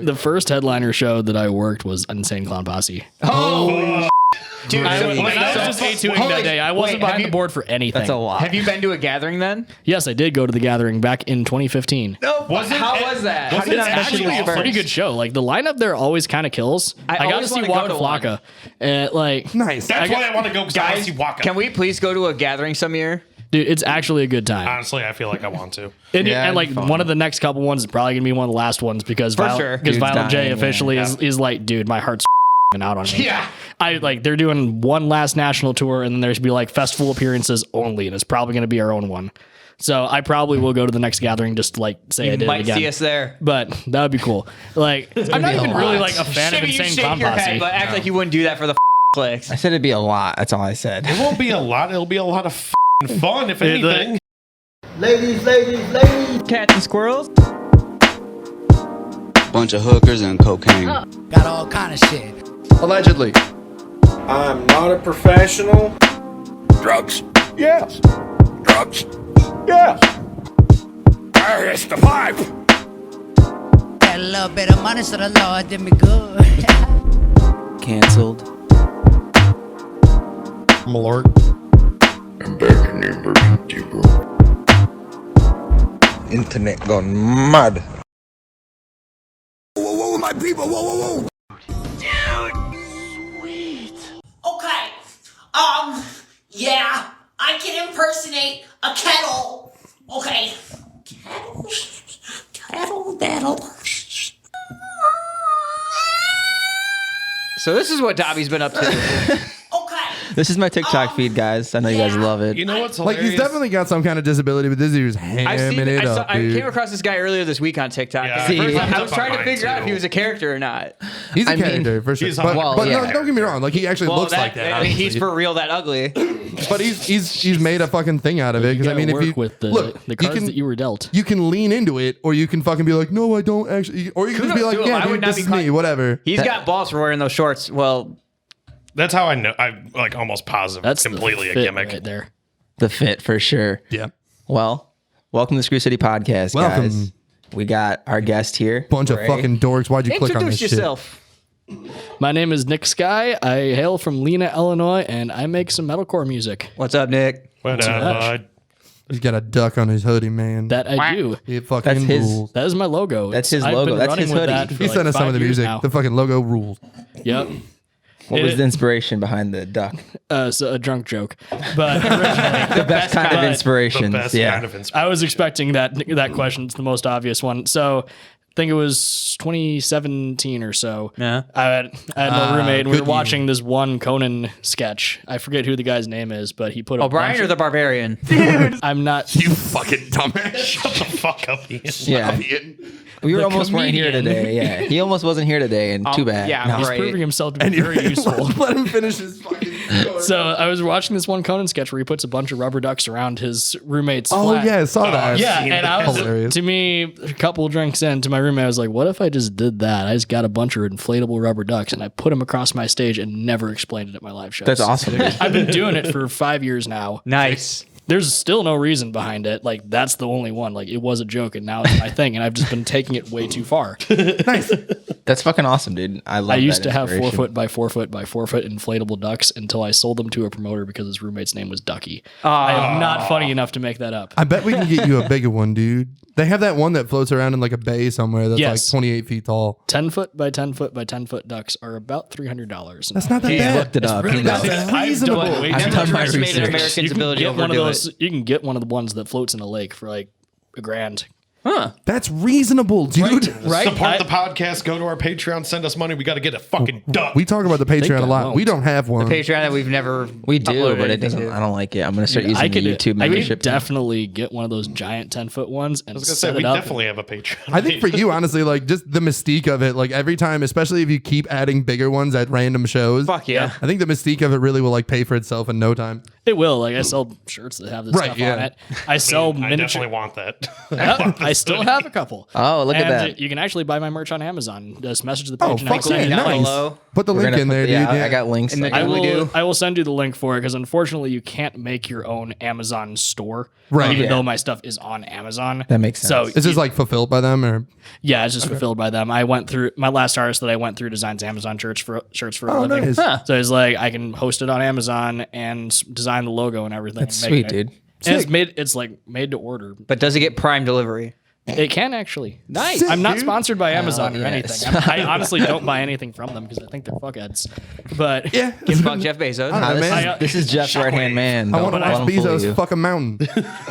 The first headliner show that I worked was Insane Clown Posse. Oh, dude! I was just A2ing that day. I wasn't behind the board for anything. That's a lot. Have you been to a gathering then? Yes, I did go to the gathering back in 2015. No. How was that? It's actually a pretty good show. Like the lineup there always kind of kills. I got to see Waka Flocka. Like nice. That's why I want to go because I see Waka. Can we please go to a gathering some year? Dude, it's actually a good time. Honestly, I feel like I want to. And like one of the next couple ones is probably gonna be one of the last ones because Violent J officially is like, dude, my heart's out on me. Yeah. They're doing one last national tour and then there's gonna be like festival appearances only, and it's probably gonna be our own one. So I probably will go to the next gathering just to like say I did it again. You might see us there. But that would be cool. Like I'm not even really like a fan of Insane Clown Posse. But act like you wouldn't do that for the clicks. I said it'd be a lot. That's all I said. It won't be a lot. It'll be a lot of fun, if anything. Ladies. Cats and squirrels. Bunch of hookers and cocaine. Got all kind of shit. Allegedly. I'm not a professional. Drugs. Yes. Drugs. Yes. It's the pipe. Got a little bit of money, so the Lord did me good. Canceled. Malort. I'm back in the emergency room. Internet gone mad. Whoa, my people, whoa. Okay. Yeah, I can impersonate a kettle. Okay. Kettle battle. So this is what Dobby's been up to. This is my TikTok feed, guys. I know you guys love it. You know what's Like hilarious? he's definitely got some kind of disability, but this dude's hamming it up. I came across this guy earlier this week on TikTok. Yeah, I was trying to figure out if he was a character or not. He's a character for sure. he's But, well, but no, don't get me wrong. Like he actually looks like that. I mean, he's obviously. for real that ugly. But he's made a fucking thing out of it. Because I mean, if you with the cards that you were dealt, you can lean into it, or you can fucking be like, no, I don't actually, or you can just be like, yeah, dude, this is me, whatever. He's got balls for wearing those shorts. Well, That's how I know. I'm like almost positive. that's completely the a fit gimmick. right there. The fit for sure. Yeah. Well, welcome to the Screw City Podcast, Welcome. guys. We got our guest here. Bunch of Ray. fucking dorks. Why'd you click on this introduce yourself. My name is Nick Sky. I hail from Lena, Illinois, and I make some metalcore music. What's up, Nick? But, shit? He's got a duck on his hoodie, man. That I do. It fucking That's his- rules. That is my logo. That's his I've logo. been That's running his with hoodie. that for He like sent us some of the 5 years music. now. The fucking logo rules. Yep. What was the inspiration behind the duck? So a drunk joke, but originally, The best kind of inspiration. the best Yeah. kind of inspiration. I was expecting that question. It's the most obvious one. So I think it was 2017 or so. Yeah. I had my roommate, and we were good watching this one Conan sketch. I forget who the guy's name is, but he put a O'Brien bunch or of- the Barbarian? I'm not. You fucking dumbass. Shut the fuck up, Ian. Yeah. We were almost weren't here comedian. today. Yeah. He almost wasn't here today, and too bad. yeah, No. He's right. proving himself to be very useful. Let him finish his fucking story. So I was watching this one Conan sketch where he puts a bunch of rubber ducks around his roommate's Oh, flat. yeah, I saw that. Yeah, and I was Hilarious. to me, a couple drinks in to my roommate, I was like, "What if I just did that? I just got a bunch of inflatable rubber ducks and I put them across my stage and never explained it at my live shows." That's awesome. dude. I've been doing it for 5 years now. Nice. There's still no reason behind it. Like that's the only one. Like it was a joke and now it's my thing, and I've just been taking it way too far. That's fucking awesome, dude. I love I used that to have 4 inspiration. foot by 4 foot by 4 foot inflatable ducks until I sold them to a promoter because his roommate's name was Ducky. I am not funny enough to make that up. I bet we can get you a bigger one, dude. They have that one that floats around in like a bay somewhere that's Yes. like 28 feet tall. 10 foot by 10 foot by 10 foot ducks are about $300. That's not that He bad. looked it up. He knows. reasonable. I've done my research. Americans' You can ability to get one of overdo those. it. You can get one of the ones that floats in a lake for like $1,000. Huh. That's reasonable, dude. Right? Support the podcast. Go to our Patreon. Send us money. We got to get a fucking duck. We talk about the Patreon a I lot. won't. We don't have one. Patreon that we've never. We do, uploaded but it anything doesn't. to. I don't like it. I'm gonna start using I could the YouTube I membership. could definitely get one of those giant 10-foot ones and I was gonna set say we it up. definitely have a Patreon. I think for you, honestly, like just the mystique of it, like every time, especially if you keep adding bigger ones at random shows. Fuck yeah. I think the mystique of it really will like pay for itself in no time. It will. Like I sell shirts that have this Right, stuff yeah. on it. I sell I miniature. definitely want that. Yep, I I still have a couple. Oh, look at And that. You can actually buy my merch on Amazon. Just message the page Oh, and I can fuck send yeah, you the nice. links. Put the We're link gonna in put- there, dude. yeah, I got links. And the- I will send you the link for it because unfortunately you can't make your own Amazon store. Right. Even Yeah. though my stuff is on Amazon. That makes sense. So Is this like fulfilled by them or? yeah, it's just fulfilled by them. I went through my last artist that I went through designs Amazon shirts for a Oh, living. nice. So it's like I can host it on Amazon and design the logo and everything. That's and make sweet, it. dude. And it's made. It's like made to order. But does it get Prime delivery? It can actually. Nice. I'm not dude. sponsored by Amazon or yes. anything. I honestly don't buy anything from them because I think they're fuckheads. But Yeah. Fuck Jeff Bezos. know, This, man. is, this is Jeff's right hand man. I want to Don't let watch him fool Bezos you. fuck a mountain.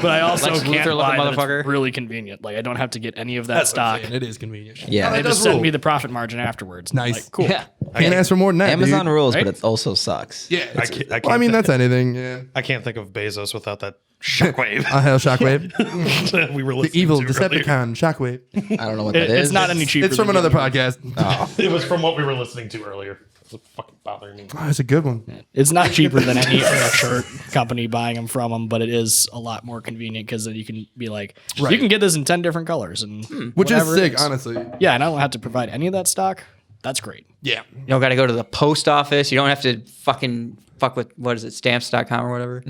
but I also Lex can't Luthor buy looking that motherfucker. it's really convenient. Like I don't have to get any of that stock. It is convenient. Yeah. They That just does send rule. me the profit margin afterwards. Nice. Like, cool. Yeah. Can't ask for more than that. Amazon dude. rules, Right? but it also sucks. Yeah. I can't Well, I mean, that's anything. Yeah. I can't think of Bezos without that shockwave Hell, Shockwave. we were The listening evil to earlier. Decepticon, Shockwave. I don't know what that is. It's not any cheaper. It's from than another getting- podcast. It was from what we were listening to earlier. It was fucking bothering me. Oh, it's a good one. It's not cheaper than any shirt company buying them from them, but it is a lot more convenient because then you can be like, Right. you can get this in 10 different colors and Which is whatever it sick, is. honestly. Yeah, and I don't have to provide any of that stock. That's great. Yeah. You don't got to go to the post office. You don't have to fuck with, what is it, stamps.com or whatever.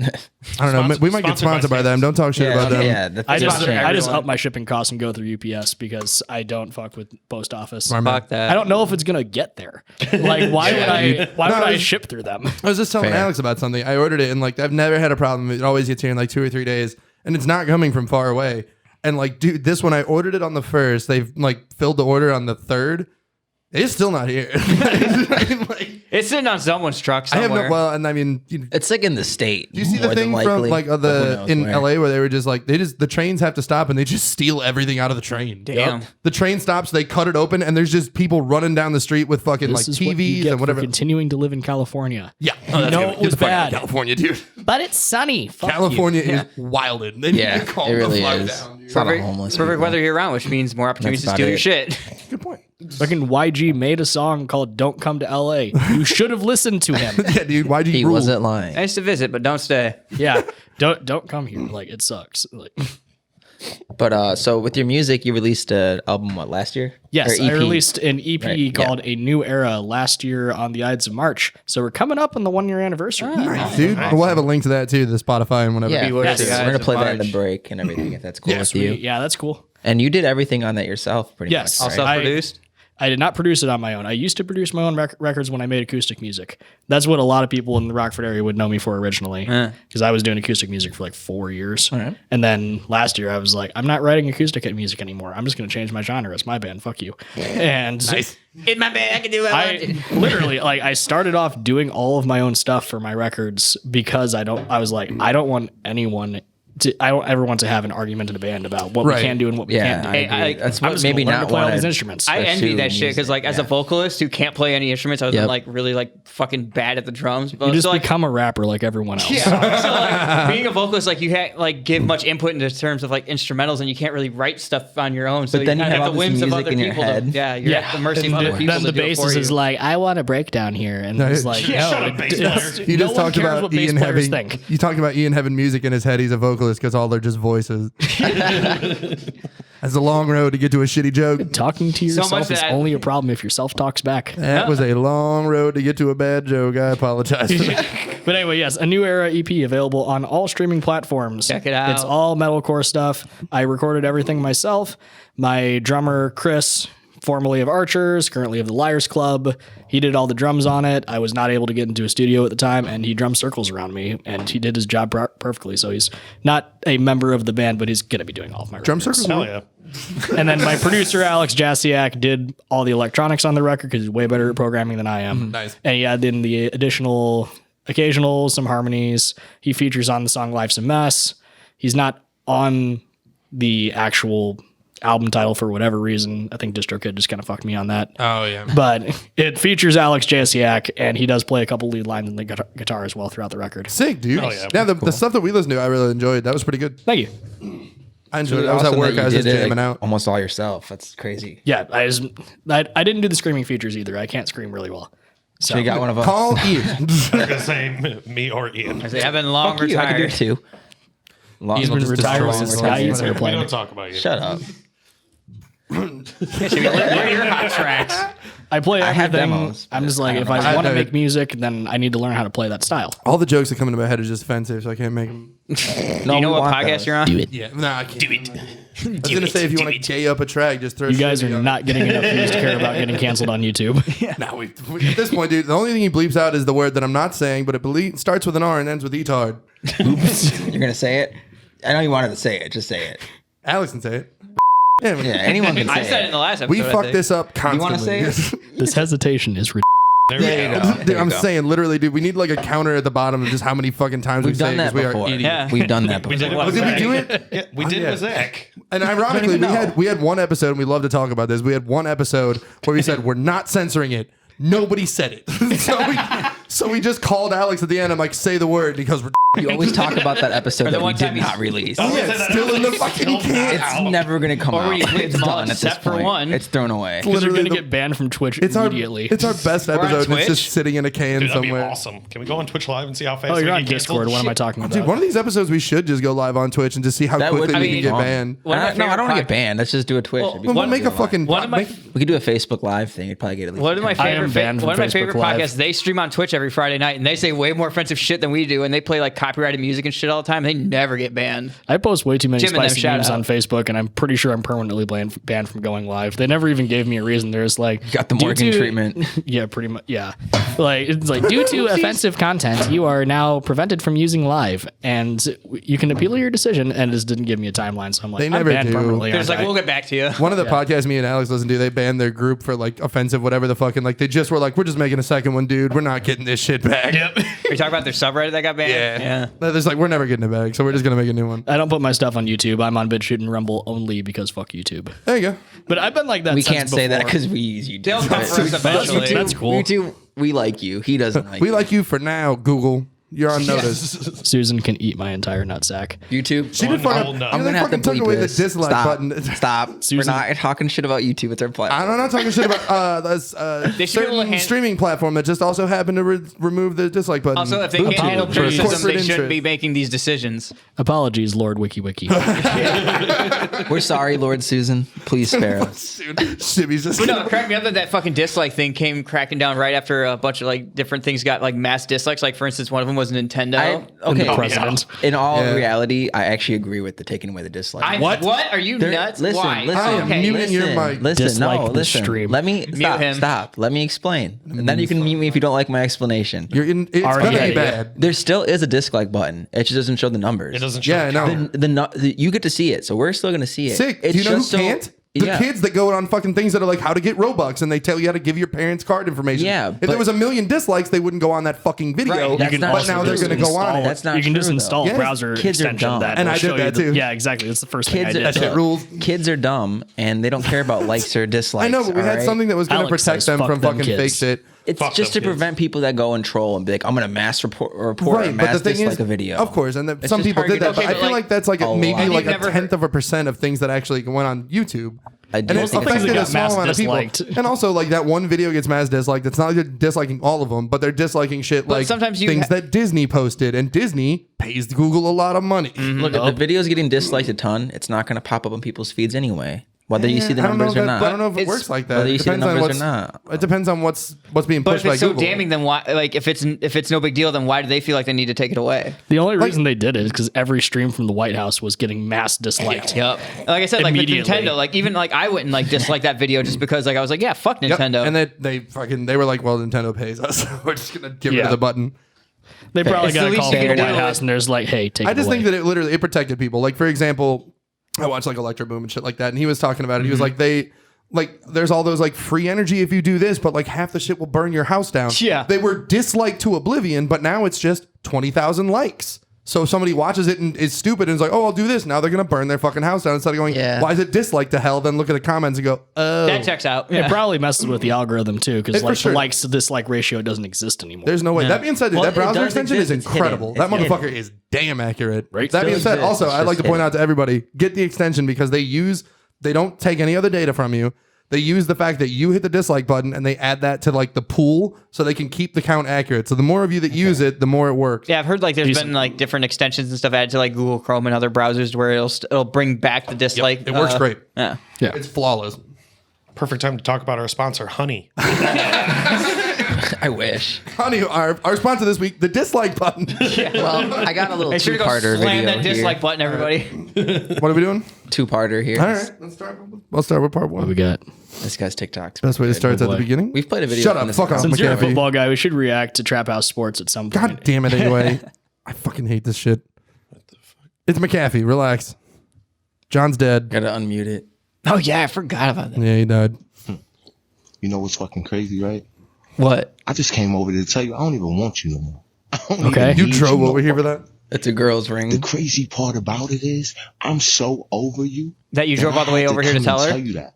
I don't know. We might get Sponsored sponsored by by them. Don't talk shit about them. Yeah, that's I just Sponsor I just everyone. up my shipping costs and go through UPS because I don't fuck with post office. Smart man. Fuck that. I don't know if it's gonna get there. Like, why would I? Why No, would I it's- ship through them? I was just telling Fair. Alex about something. I ordered it and like I've never had a problem. It always gets here in like 2 or 3 days, and it's not coming from far away. And like, dude, this one I ordered it on the 1st. They've like filled the order on the 3rd. It's still not here. Like, It's sitting on someone's truck I have somewhere. no. Well, and I mean, you It's like in the state. do you see the thing from like the in LA where they were just like the trains have to stop and they just steal everything out of the train. Damn. The train stops, they cut it open, and there's just people running down the street with fucking This like is what you TVs get and for whatever. continuing to live in California. Yeah, know it was bad. California, dude. But it's sunny. Fuck you. California is wilded. They need Yeah, to calm it really the fuck is. down, dude. It's not a Perfect, homeless perfect people. weather year round, which means more opportunities to That's steal about your it. shit. Good point. Fucking YG made a song called "Don't Come to LA." You should have listened to him. Yeah, dude. Why'd you He rule? wasn't lying. Nice to visit, but don't stay. Yeah, don't come here. Like it sucks. Like, But so with your music, you released an album last year? yes, Or I EP? released an EP Right, yeah. called "A New Era" last year on the Ides of March. So we're coming up on the 1 year anniversary. Nice, dude. We'll have a link to that too, the Spotify and whatever. Yeah, Be with yes. the guys We're gonna in play that in the March. break and everything. If that's cool with Sweet. you. Yeah, that's cool. And you did everything on that yourself, pretty Yes. much. Also right? produced. I did not produce it on my own. I used to produce my own records when I made acoustic music. That's what a lot of people in the Rockford area would know me for originally, because I was doing acoustic music for like 4 years. right. And then last year I was like, I'm not writing acoustic music anymore. I'm just going to change my genre. It's my band. Fuck you. And In my bed, I can do what I want to. I literally like I started off doing all of my own stuff for my records because I was like, I don't want anyone I don't ever want to have an argument in a band about what Right. we can do and what we Yeah, can't do. I agree. I- That's I'm what just maybe gonna learn not to play all want these to. instruments. I envy pursue that shit because, music, like, as a yeah. vocalist who can't play any instruments other than Yep. like really like fucking bad at the drums, but You just so, like, become a rapper like everyone else. so, like, being a vocalist, like you can't like give much input into terms of like instrumentals, and you can't really write stuff on your own. So But then you kinda have all the this whims of music other in your people. head. Yeah, you're at the mercy of And other people. then the to do it for bassist you. is like, I want a breakdown here, and No, it's like, Yeah, no, shut up, bass player. You no just one talked cares about what bass Ian players having. think. You talked about Ian having music in his head. He's a vocalist because all they're just voices. That's a long road to get to a shitty joke. Talking to much yourself is that- only a problem if your self talks back. That was a long road to get to a bad joke. I apologize for that. But anyway, yes, a new era EP available on all streaming platforms. Check it out. It's all metalcore stuff. I recorded everything myself. My drummer, Chris, formerly of Archers, currently of the Liars Club, he did all the drums on it. I was not able to get into a studio at the time, and he drummed circles around me, and he did his job perfectly. So he's not a member of the band, but he's going to be doing all of my Drum records. circles. Hell yeah. And then my producer, Alex Jasiak, did all the electronics on the record because he's way better at programming than I am. Nice. And he had in the additional occasional, some harmonies. He features on the song Life's a Mess. He's not on the actual album title for whatever reason. I think DistroKid just kind of fucked me on that. Oh yeah. But it features Alex Jasiak, and he does play a couple lead lines in the guitar as well throughout the record. Sick, dude. yeah. Yeah, the stuff that we listened to, I really enjoyed. That was pretty good. Thank you. I enjoyed it. I was at Awesome work. that I was you just did it, jamming like, out. almost all yourself. That's crazy. Yeah, I didn't do the screaming features either. I can't scream really well. So You got one of us. Call Ian. I was gonna say me or Ian. I say, I've been long Fuck you, I can do retired. it too. He's been retired since Sky Eats We Airplane. don't talk about you. Shut up. What are your hot tracks? I play I have everything. demos. I'm just like, if I I want to know. make music, then I need to learn how to play that style. All the jokes that come into my head are just offensive, so I can't make them. No, Do you know we what want podcast those. you're on? Do it. Yeah, nah, I can't. Do it. I was gonna say if you want to gay up a track, just throw. You guys shitty are on not getting enough views to care about getting canceled on YouTube. it. Nah, we at this point, dude. The only thing he bleeps out is the word that I'm not saying, but it starts with an R and ends with etard. You're gonna say it? I know you wanted to say it. Just say it. Alex can say it. Yeah, Yeah, anyone can say I said it in the last episode. we I fuck think. this up You want constantly. to say it? This hesitation is ridiculous. There we There you go. go. Dude, There you I'm go. saying literally, dude. We need like a counter at the bottom of just how many fucking times We've we say done it, that 'cause we are before. idiots. Yeah. We've done that We before. did it Oh, with did we Zach. do it? Yeah, we did it with Zach. And ironically, we had one episode, and we love to talk about this. We had one episode where we said we're not censoring it. Nobody said it, so we just called Alex at the end. I'm like, say the word because we're. You always talk about that episode that we one did time not release. Yeah, it's still in the fucking can. It's never gonna come out. we It's them all done at this except for point. one. It's thrown away. Because you're Literally going to the- get banned from Twitch It's immediately. our best on episode. And it's Twitch? just sitting in a can Dude, that'd be somewhere. awesome. Can we go on Twitch Live and see how fast Oh, we you're get on canceled? Discord. What am I talking about? Dude, one of these episodes we should just go live on Twitch and just see how That would quickly be we can get fun. banned. One of my No, I don't want to favorite get banned. Let's just do a Twitch. Well, It'd be We'll fun to make do a live. fucking. One of my- make- We could do a Facebook Live thing. It'd probably get at least. One of my 10. I am favorite, banned from one of my Facebook favorite Live. podcasts. They stream on Twitch every Friday night, and they say way more offensive shit than we do, and they play like copyrighted music and shit all the time. They never get banned. I post way too many Jim and them, spicy shout memes out. on Facebook, and I'm pretty sure I'm permanently banned from going live. They never even gave me a reason. There's like Got the due Morgan to- treatment. Yeah, pretty much. Yeah, like it's like due to offensive content, you are now prevented from using live, and you can appeal your decision. And it just didn't give me a timeline, so I'm like, They I'm never banned do. permanently. There's like, aren't I? we'll get back to you. One of the podcasts me and Alex listen to, they banned their group for like offensive, whatever the fucking like. They just were like, we're just making a second one, dude. We're not getting this shit back. Yep. Are you talking about their subreddit that got banned? Yeah. There's like, we're never getting it back, so we're just gonna make a new one. I don't put my stuff on YouTube. I'm on BitChute and Rumble only because fuck YouTube. There you go. But I've been like that. We since can't say that before. because we use YouTube. They'll come for us eventually. That's cool. You two, we like you. He doesn't like We you. like you for now, Google. You're on notice. Susan can eat my entire nutsack. YouTube. She did One fuck whole up. nut. You know, I'm they gonna have to fucking took bleep away the this. dislike Stop. button. Stop. We're Susan- not talking shit about YouTube. It's our platform. I'm not talking shit about this They should be able to certain hand- streaming platform that just also happened to remove the dislike button. Also, if they can't handle For criticism, corporate they shouldn't interest. be making these decisions. Apologies, Lord WikiWiki. We're sorry, Lord Susan. Please spare us. Shibby's just But no, it cracked me up that fucking dislike thing came cracking down right after a bunch of like different things got like mass dislikes. Like for instance, one of them was Nintendo. Okay. the president. In all Yeah. reality, I actually agree with the taking away the dislike. What? Are you There- nuts? Listen, Why? listen, I am okay. muting your listen, mic. listen, Dislike no, the listen. stream. Let me stop. him. Stop. Let me explain. And then you can mute me if you don't like my explanation. You're in. It's Already gonna had be it. bad. There still is a dislike button. It just doesn't show the numbers. It doesn't show. Yeah, I know. You get to see it, so we're still gonna see it. Sick. It's Do you know who just so- can't? The Yeah. kids that go on fucking things that are like how to get Robux and they tell you how to give your parents card information. Yeah, If but- there was a million dislikes, they wouldn't go on that fucking video. Right, that's not But now they're true. going to go on it. That's not You can just true, install though. a browser Kids are extension dumb. that And will I did show that you too. Yeah, exactly. That's the first thing I Kids did. are, That shit rules. Kids are dumb and they don't care about likes or dislikes. I know, but we all had right? something that was going to Alex protect says, them "Fuck from them fucking fake kids." shit. It's Fuck just to them kids. prevent people that go and troll and be like, I'm gonna mass report or Right, but mass the thing dislike is, a video. of course, and It's some just people did that, targeted. but Okay, I but feel like- like that's like a maybe lot. like You've a never tenth of a percent of things that actually went on YouTube. I And do it's think things affected that a got small mass amount of people. disliked. And also, like that one video gets mass disliked. It's not like they're disliking all of them, but they're disliking shit But like sometimes you things that Disney posted, and Disney pays Google a lot of money. Look, if the video's getting disliked a ton, it's not gonna pop up on people's feeds anyway. Whether you see the I don't know numbers if or that- not. I don't know if it It's- works like that. whether you It see the depends on numbers or what's. not. It depends on what's being But pushed if by it's so Google. damning, then why? Like if it's no big deal, then why do they feel like they need to take it away? The only reason they did it is because every stream from the White House was getting mass disliked. Yep. Like I said, like with Immediately. Nintendo, like even like I wouldn't like dislike that video just because like I was like, yeah, fuck Yep. Nintendo. And they were like, well, Nintendo pays us. We're just gonna get rid Yeah. of the button. They probably It's the got a least call you from the can White do. House, and there's like, hey, take I it just away. think that it protected people. Like for example, I watched like Electro Boom and shit like that, and he was talking about it. He was like, there's all those like free energy if you do this, but like half the shit will burn your house down. Yeah. They were disliked to oblivion, but now it's just 20,000 likes. So if somebody watches it and is stupid and is like, oh, I'll do this, now they're gonna burn their fucking house down instead of going, Yeah. why is it disliked to hell? Then look at the comments and go, oh, that checks out. It probably messes with the algorithm too, because For like sure. the likes to dislike ratio doesn't exist anymore. there's no way. That being said, dude, Well, that it browser does extension exist. is It's hidden. incredible. That It's motherfucker hidden. is damn accurate. Right? That being Still said, exists. also It's I'd like just to point hidden. out to everybody, get the extension because they don't take any other data from you. They use the fact that you hit the dislike button and they add that to like the pool so they can keep the count accurate. So the more of you that use it, the more it works. Yeah, I've heard like there's been like different extensions and stuff added to like Google Chrome and other browsers where it'll bring back the dislike. It works great. Yeah. It's flawless. Perfect time to talk about our sponsor, Honey. I wish. Honey, our sponsor this week, the dislike button. Well, I got a little Make sure to go two-parter slam video that dislike here. button, everybody. What are we doing? Two-parter here. All right, let's start with part one. What we got? This guy's TikTok's Best way to start is at the beginning. We've played a video. Shut from up. this Fuck off, account. Since you're a McAfee. football guy, we should react to Trap House Sports at some point. God damn it, anyway. I fucking hate this shit. What the fuck? It's McAfee. Relax. John's dead. Gotta unmute it. Oh yeah, I forgot about that. Yeah, he died. You know what's fucking crazy, right? What? I just came over to tell you I don't even want you no more. I don't Okay. even You need drove no over here more. for that? It's a girl's ring. The crazy part about it is I'm so over you. That you drove all the way over here to tell her? Tell you that.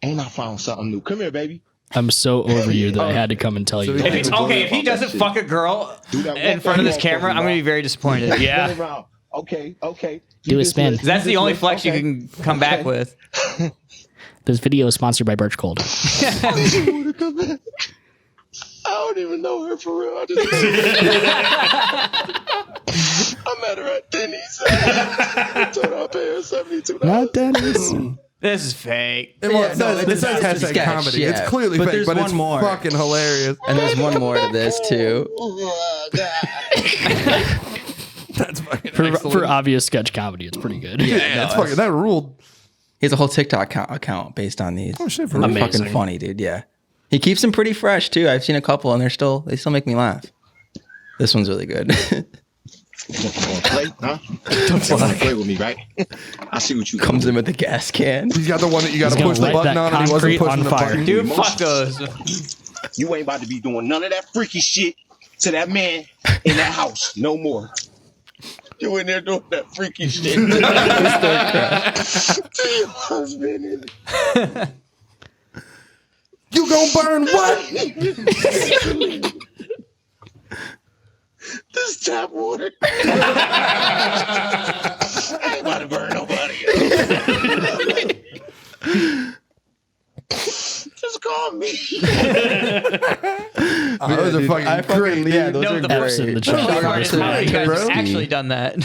And I found something new. Come here, baby. I'm so over you that I had to come and tell you. So that. If he doesn't fuck a girl that in front of this camera, I'm gonna be very disappointed. Yeah. Spin around. Okay. Do a spin. That's the only flex you can come back with. This video is sponsored by Birch Cold. I don't even know her for real. I met her at Denny's. I told her I pay her $72. Not Dennis. This is fake. Well, it says this is hashtag sketch, comedy. yeah. It's clearly But fake, there's but one it's more. fucking hilarious. And there's one more to this too. That's fucking For excellent. obvious sketch comedy, it's pretty good. Yeah, it's fucking, that ruled. He has a whole TikTok account based on these. Oh, shit, for They're real? fucking Amazing. funny, dude. Yeah, he keeps them pretty fresh too. I've seen a couple, and they still make me laugh. This one's really good. You want to play? Huh? You want to play with me, right? I see what you Comes in with the gas can. He's got the one that you got to gonna push the light button that on, and he wasn't concrete pushing on the fire. button. Dude, fuck those. You ain't about to be doing none of that freaky shit to that man in that house no more. You in there doing that freaky shit. To your husband. You gonna burn what? This tap water. I ain't about to burn nobody. Just call me. Those are fucking great. Yeah, dude. those are the F's in the great. chat. The hardest part is you guys Bro. have actually done that.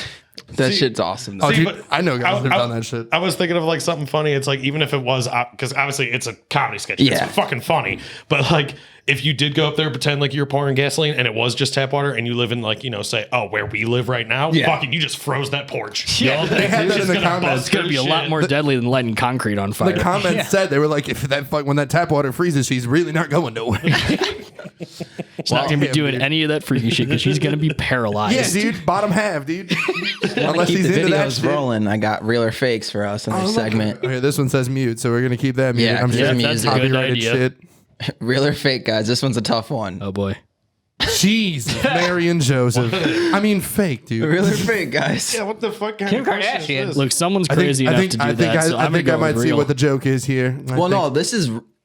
That shit's awesome. Though. Oh, dude, but I know guys that I- have done that shit. I was thinking of like something funny. It's like even if it was because obviously it's a comedy sketch. Yeah. It's fucking funny. But like if you did go up there pretend like you're pouring gasoline and it was just tap water and you live in like say where we live right now, fucking you just froze that porch. Yeah, they had that in the comments. It's gonna be a lot more deadly than lighting concrete on fire. The comments said they were like, if when that tap water freezes, she's really not going nowhere. She's not gonna be doing any of that freaky shit because she's gonna be paralyzed. Yeah, dude, bottom half, dude. Unless Keep he's the into that videos shit. rolling. I got real or fakes for us in this segment. Okay, this one says mute, so we're gonna keep that muted. Yeah, I'm yeah, sure that's it's a good copyrighted idea. shit. Real or fake, guys. This one's a tough one. Oh boy. Jeez, Mary and Joseph. I mean, fake, dude. Real or fake, guys. Yeah, what the fuck kind Kim of question is Kardashian. this? Look, someone's crazy enough to do that. So I'm I think gonna I go might with see real. what the joke is here. Well, no,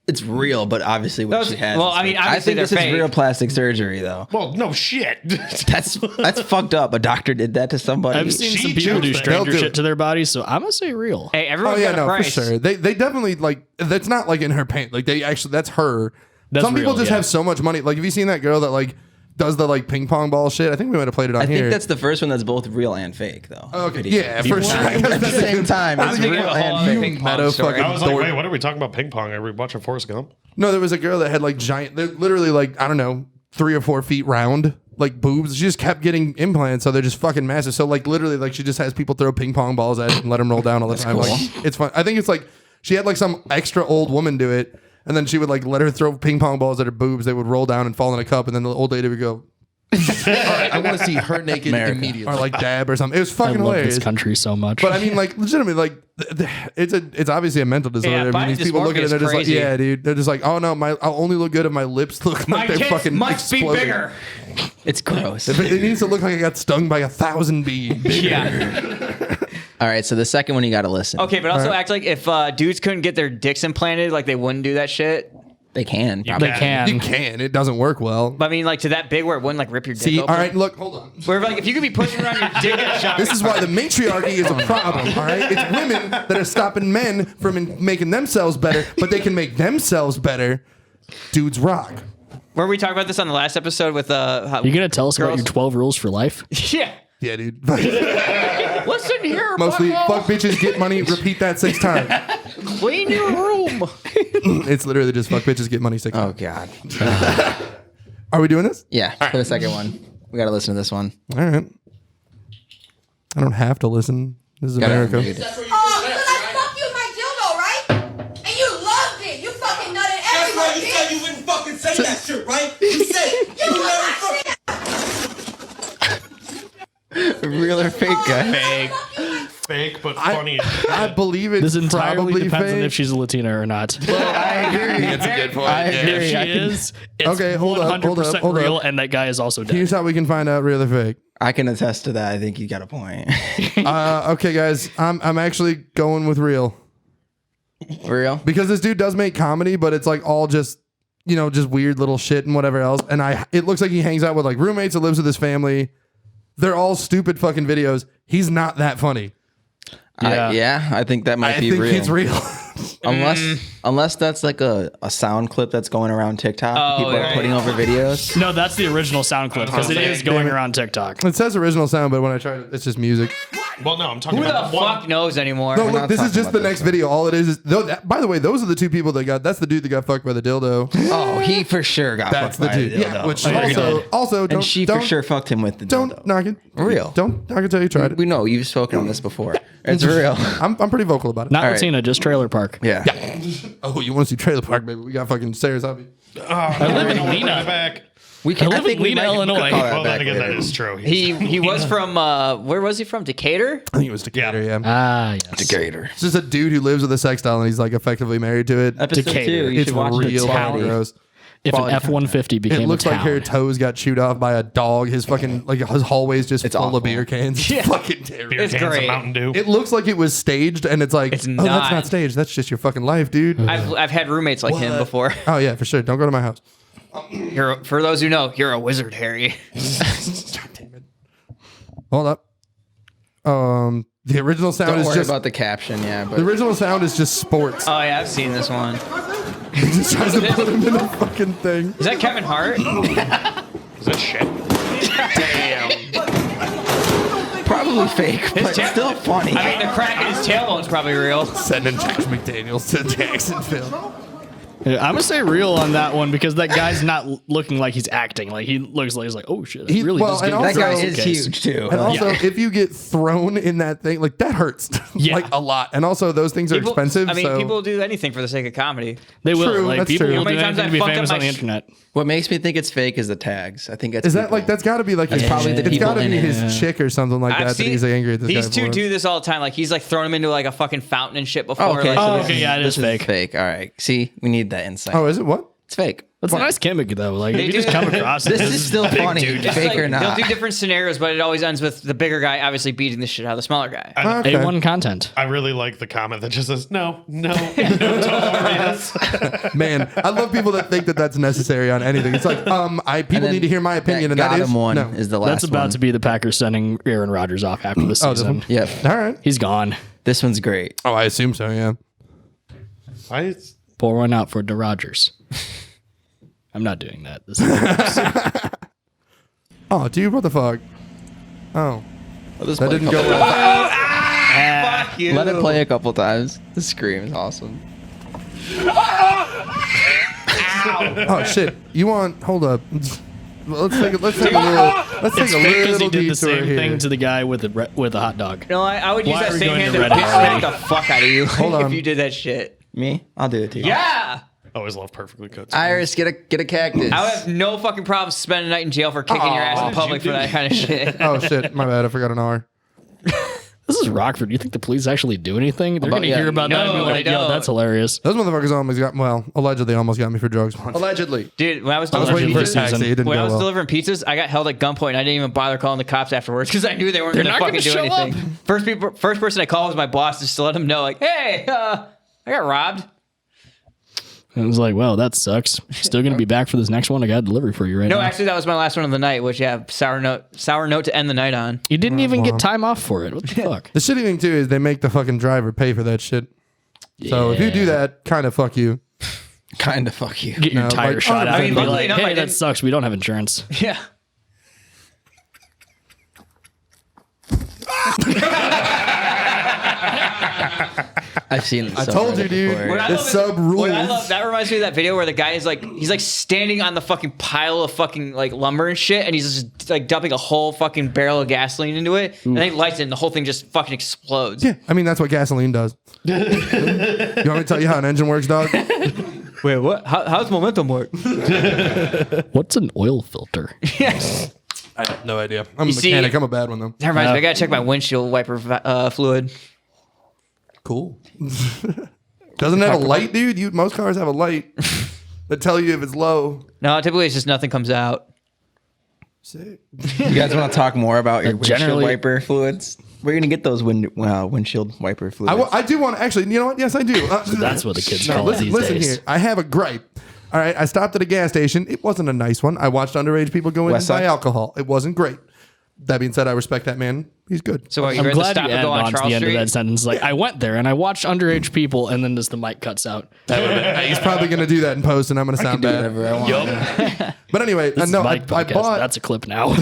it's real, but obviously what Those- she has. well, is I mean, fake. I obviously think this they're is fake. real plastic surgery, though. Well, no shit. That's fucked up. A doctor did that to somebody. I've seen She some people do chose that. stranger They'll do shit it. to their bodies, so I'm gonna say real. Hey, Oh everyone's yeah, got a no, for price. sure. They definitely like that's not like in her pants. Like they actually that's her. That's Some people real, just yeah. have so much money. Like have you seen that girl that like does the like ping pong ball shit? I think we might have played it on I here. think that's the first one that's both real and fake, though. okay. Video. Yeah, for sure. At the same time, I'm it's thinking real of a whole other and ping fake. pong Meta story. fucking I was like, dork. wait, what are we talking about? Ping pong? Are we watching Forrest Gump? No, there was a girl that had like giant, they're literally like, I don't know, 3 or 4 feet round, like boobs. She just kept getting implants, so they're just fucking massive. So like literally, like she just has people throw ping pong balls at it and let them roll down all the time. cool. Like it's fun. I think it's like she had like some extra old woman do it, and then she would like let her throw ping pong balls at her boobs. They would roll down and fall in a cup, and then the old lady would go, all right, I want to see her naked America. immediately, or like dab or something. It was I fucking love hilarious. this country so much. But I mean, like, legitimately, like, it's obviously a mental disorder. I buying mean, these people look at it, dysmorphia they're is just like, crazy. yeah, dude. They're just like, oh no, I'll only look good if my lips look My like they're tits fucking must be exploding. bigger. It's gross. It needs to look like I got stung by 1,000 bees. Yeah. All right, so the second one you got to listen. Okay, but also act like if dudes couldn't get their dicks implanted, like they wouldn't do that shit. They can. You Probably. They can. You can. It doesn't work well. But I mean, like to that big where it wouldn't like rip your dick See, open. all right, look, hold on. Where like if you could be pushing around your dick in a shot. This is why the matriarchy is a problem, all right? It's women that are stopping men from making themselves better, but they can make themselves better. Dudes rock. Where we talked about this on the last episode with how You gonna tell us about girls- your 12 rules for life? Yeah. Yeah, dude. Listen here, Mostly bucko. fuck bitches, get money, repeat that 6 times. Clean your room. It's literally just fuck bitches, get money 6 Oh times. God. Are we doing this? Yeah. For the second one, we got to listen to this one. All right. I don't have to listen. This is Gotta America. read it. Oh, because I fucked you with my dildo, right? And you loved it. You fucking nutted That's why everywhere, you said bitch. you wouldn't fucking say that shit, right? You said you You never love fucking. Real or fake guy? Fake. Fake, but funny. I believe it's This entirely probably depends fake. on if she's a Latina or not. I agree. That's a good point. I yeah. agree. If she I can- is, it's Okay, hold up, 100% hold up. real, and that guy is also dead. Here's how we can find out real or fake. I can attest to that. I think you got a point. Okay, guys, I'm actually going with real Real? because this dude does make comedy, but it's like all just just weird little shit and whatever else. And it looks like he hangs out with like roommates and lives with his family. They're all stupid fucking videos. He's not that funny. Yeah, I think that might I be think real. it's real. Unless that's like a sound clip that's going around TikTok. Oh, People are right. putting over videos. No, that's the original sound clip because it is going around TikTok. It says original sound, but when I try it, it's just music. Well, no, I'm talking Who the about one. fuck knows anymore? No, We're look, not this is talking just about the this next one. video. All it is by the way, those are the two people that that's the dude that got fucked by the dildo. Oh, he for sure got That's fucked the by dude. a dildo. Yeah, which Oh, also don't and she don't, for sure fucked him with the dildo. don't knock it. Real. Don't knock it till you tried it. We know you've spoken on this before. It's real. I'm pretty vocal about it. Not All right. Latina, just trailer park. Yeah. Oh, you want to see Trailer Park, baby? We got fucking Sarah's hobby. I live in Bring it Lena. back. We can. I I live think in we Lena, might Illinois. call that Well, then back again, that later. is true. He was from where was he from? Decatur? I think it was Decatur, yeah. Ah, yes. Decatur. It's just a dude who lives with a sex doll and he's like effectively married to it. Episode Decatur. 2. You It's should watch real it. fucking gross. If an Quality F-150 became It looks a like town. her toes got chewed off by a dog. His fucking his hallway's just It's full awful. of beer cans. It's Yeah. fucking terrible. Beer It's cans great. of Mountain Dew. It looks like it was staged, and it's like, It's oh, that's not. not staged. That's just your fucking life, dude. I've had roommates like him before. Oh yeah, for sure. Don't go to my house. For those who know, you're a wizard, Harry. Hold up. The original sound Don't is worry just about the caption, yeah. But the original sound is just sports. Oh yeah, I've seen this one. He just tries to put him in a fucking thing. Is that Kevin Hart? Is that shit? probably fake, but still funny. I mean, the crack in his tailbone's probably real. Sending Josh McDaniels to Jacksonville. Yeah, I'm gonna say real on that one because that guy's not looking like he's acting. Like he looks like he's like, oh shit, He- really well, just and getting that also- guy a is suitcase. huge too. And also, if you get thrown in that thing, like that hurts, Yeah. like a lot. And also, those things are expensive. I mean, so people do anything for the sake of comedy. They will. True, Like that's people true. will How do many times anything to be I fucked famous up on the my internet. What makes me think it's fake is the tags. I think that's is that people. like that's got to be like That's his, probably the it's people got to in be it. his chick or something like that. That he's angry at this these guy two for. do this all the time. Like he's like throwing him into like a fucking fountain and shit before. Oh, okay. Like, so Oh, this okay, yeah, it this is fake. Fake. All right. See, we need that insight. Oh, is it what? It's fake. That's a nice gimmick though. Like if you do just come across it, This is still funny, it's fake like, or not. They'll do different scenarios, but it always ends with the bigger guy obviously beating the shit out of the smaller guy. Okay. A1 content. I really like the comment that just says, no, don't worry. Man, I love people that think that that's necessary on anything. It's like, people need to hear my opinion, and that got is him one no. is the last That's about one. to be the Packers sending Aaron Rodgers off after the this season. one? Yep. All right. He's gone. This one's great. Oh, I assume so. Yeah. Pour one out for the Rodgers. I'm not doing that. This is Oh, dude, what the fuck? Oh, I'll just that play a didn't go couple- well. Fuck you. Let it play a couple times. The scream is awesome. Oh shit! You want? Hold up. Well, let's take a little. Let's take it's a fake because little he did the detour same here. thing to the guy with the hot dog. No, I would use Why that are we same going hand to to Reddit piss smack already? the fuck out of you Hold on. if you did that shit. Me? I'll do it to you. Yeah. Always love perfectly cut. Iris, get a cactus. I would have no fucking problem spending a night in jail for kicking your ass in public for that kind of shit. Oh shit! My bad. I forgot an R. This is Rockford. You think the police actually do anything? They're About- going to yeah, hear about that and be no, like, they yo, don't. that's hilarious. Those motherfuckers almost got allegedly almost got me for drugs once. Allegedly. Dude, when I was I was delivering waiting for a pizzas, taxi. It didn't when go I was well. delivering pizzas, I got held at gunpoint. And I didn't even bother calling the cops afterwards because I knew they weren't They're going to not fucking gonna do show anything. First person I called was my boss just to let him know, like, hey, I got robbed. And I was like, well, that sucks. Still going to be back for this next one. I got a delivery for you right now. No, actually, that was my last one of the night, which, yeah, sour note to end the night on. You didn't even get time off for it. What the fuck? The shitty thing too is they make the fucking driver pay for that shit. So if you do that, kind of fuck you. Kind of fuck you. Get your tire shot out I mean, and be luckily like, enough, I hey, that didn't- sucks. We don't have insurance. Yeah. I've seen this. I told you, dude. before. What I The love is- sub rules. what I love, that reminds me of that video where the guy is like, he's like standing on the fucking pile of fucking like lumber and shit, and he's just like dumping a whole fucking barrel of gasoline into it, and then he lights it, and the whole thing just fucking explodes. Yeah, I mean that's what gasoline does. You want me to tell you how an engine works, dog? Wait, what? How's momentum work? What's an oil filter? Yes. I have no idea. I'm a You see- mechanic. I'm a bad one though. That reminds me, I gotta check my windshield wiper fluid. Cool. Doesn't it have a light, dude? Most cars have a light that tell you if it's low. No, typically it's just nothing comes out. Sick. You guys want to talk more about your windshield Generally- wiper fluids? Where are you gonna get those windshield wiper fluids? I do want to actually. You know what? Yes, I do. That's what the kids call it listen, these listen days. here. I have a gripe. All right, I stopped at a gas station. It wasn't a nice one. I watched underage people go in and West buy Side? alcohol. It wasn't great. That being said, I respect that man. He's good. So what, I'm you're at the glad stop you and added go on on to Charles the end of Street? that sentence. Like, I went there and I watched underage people, and then just the mic cuts out. He's probably going to do that in post, and I'm going to sound do bad. whatever I want. But anyway, This is no, my I podcast. bought That's a clip now.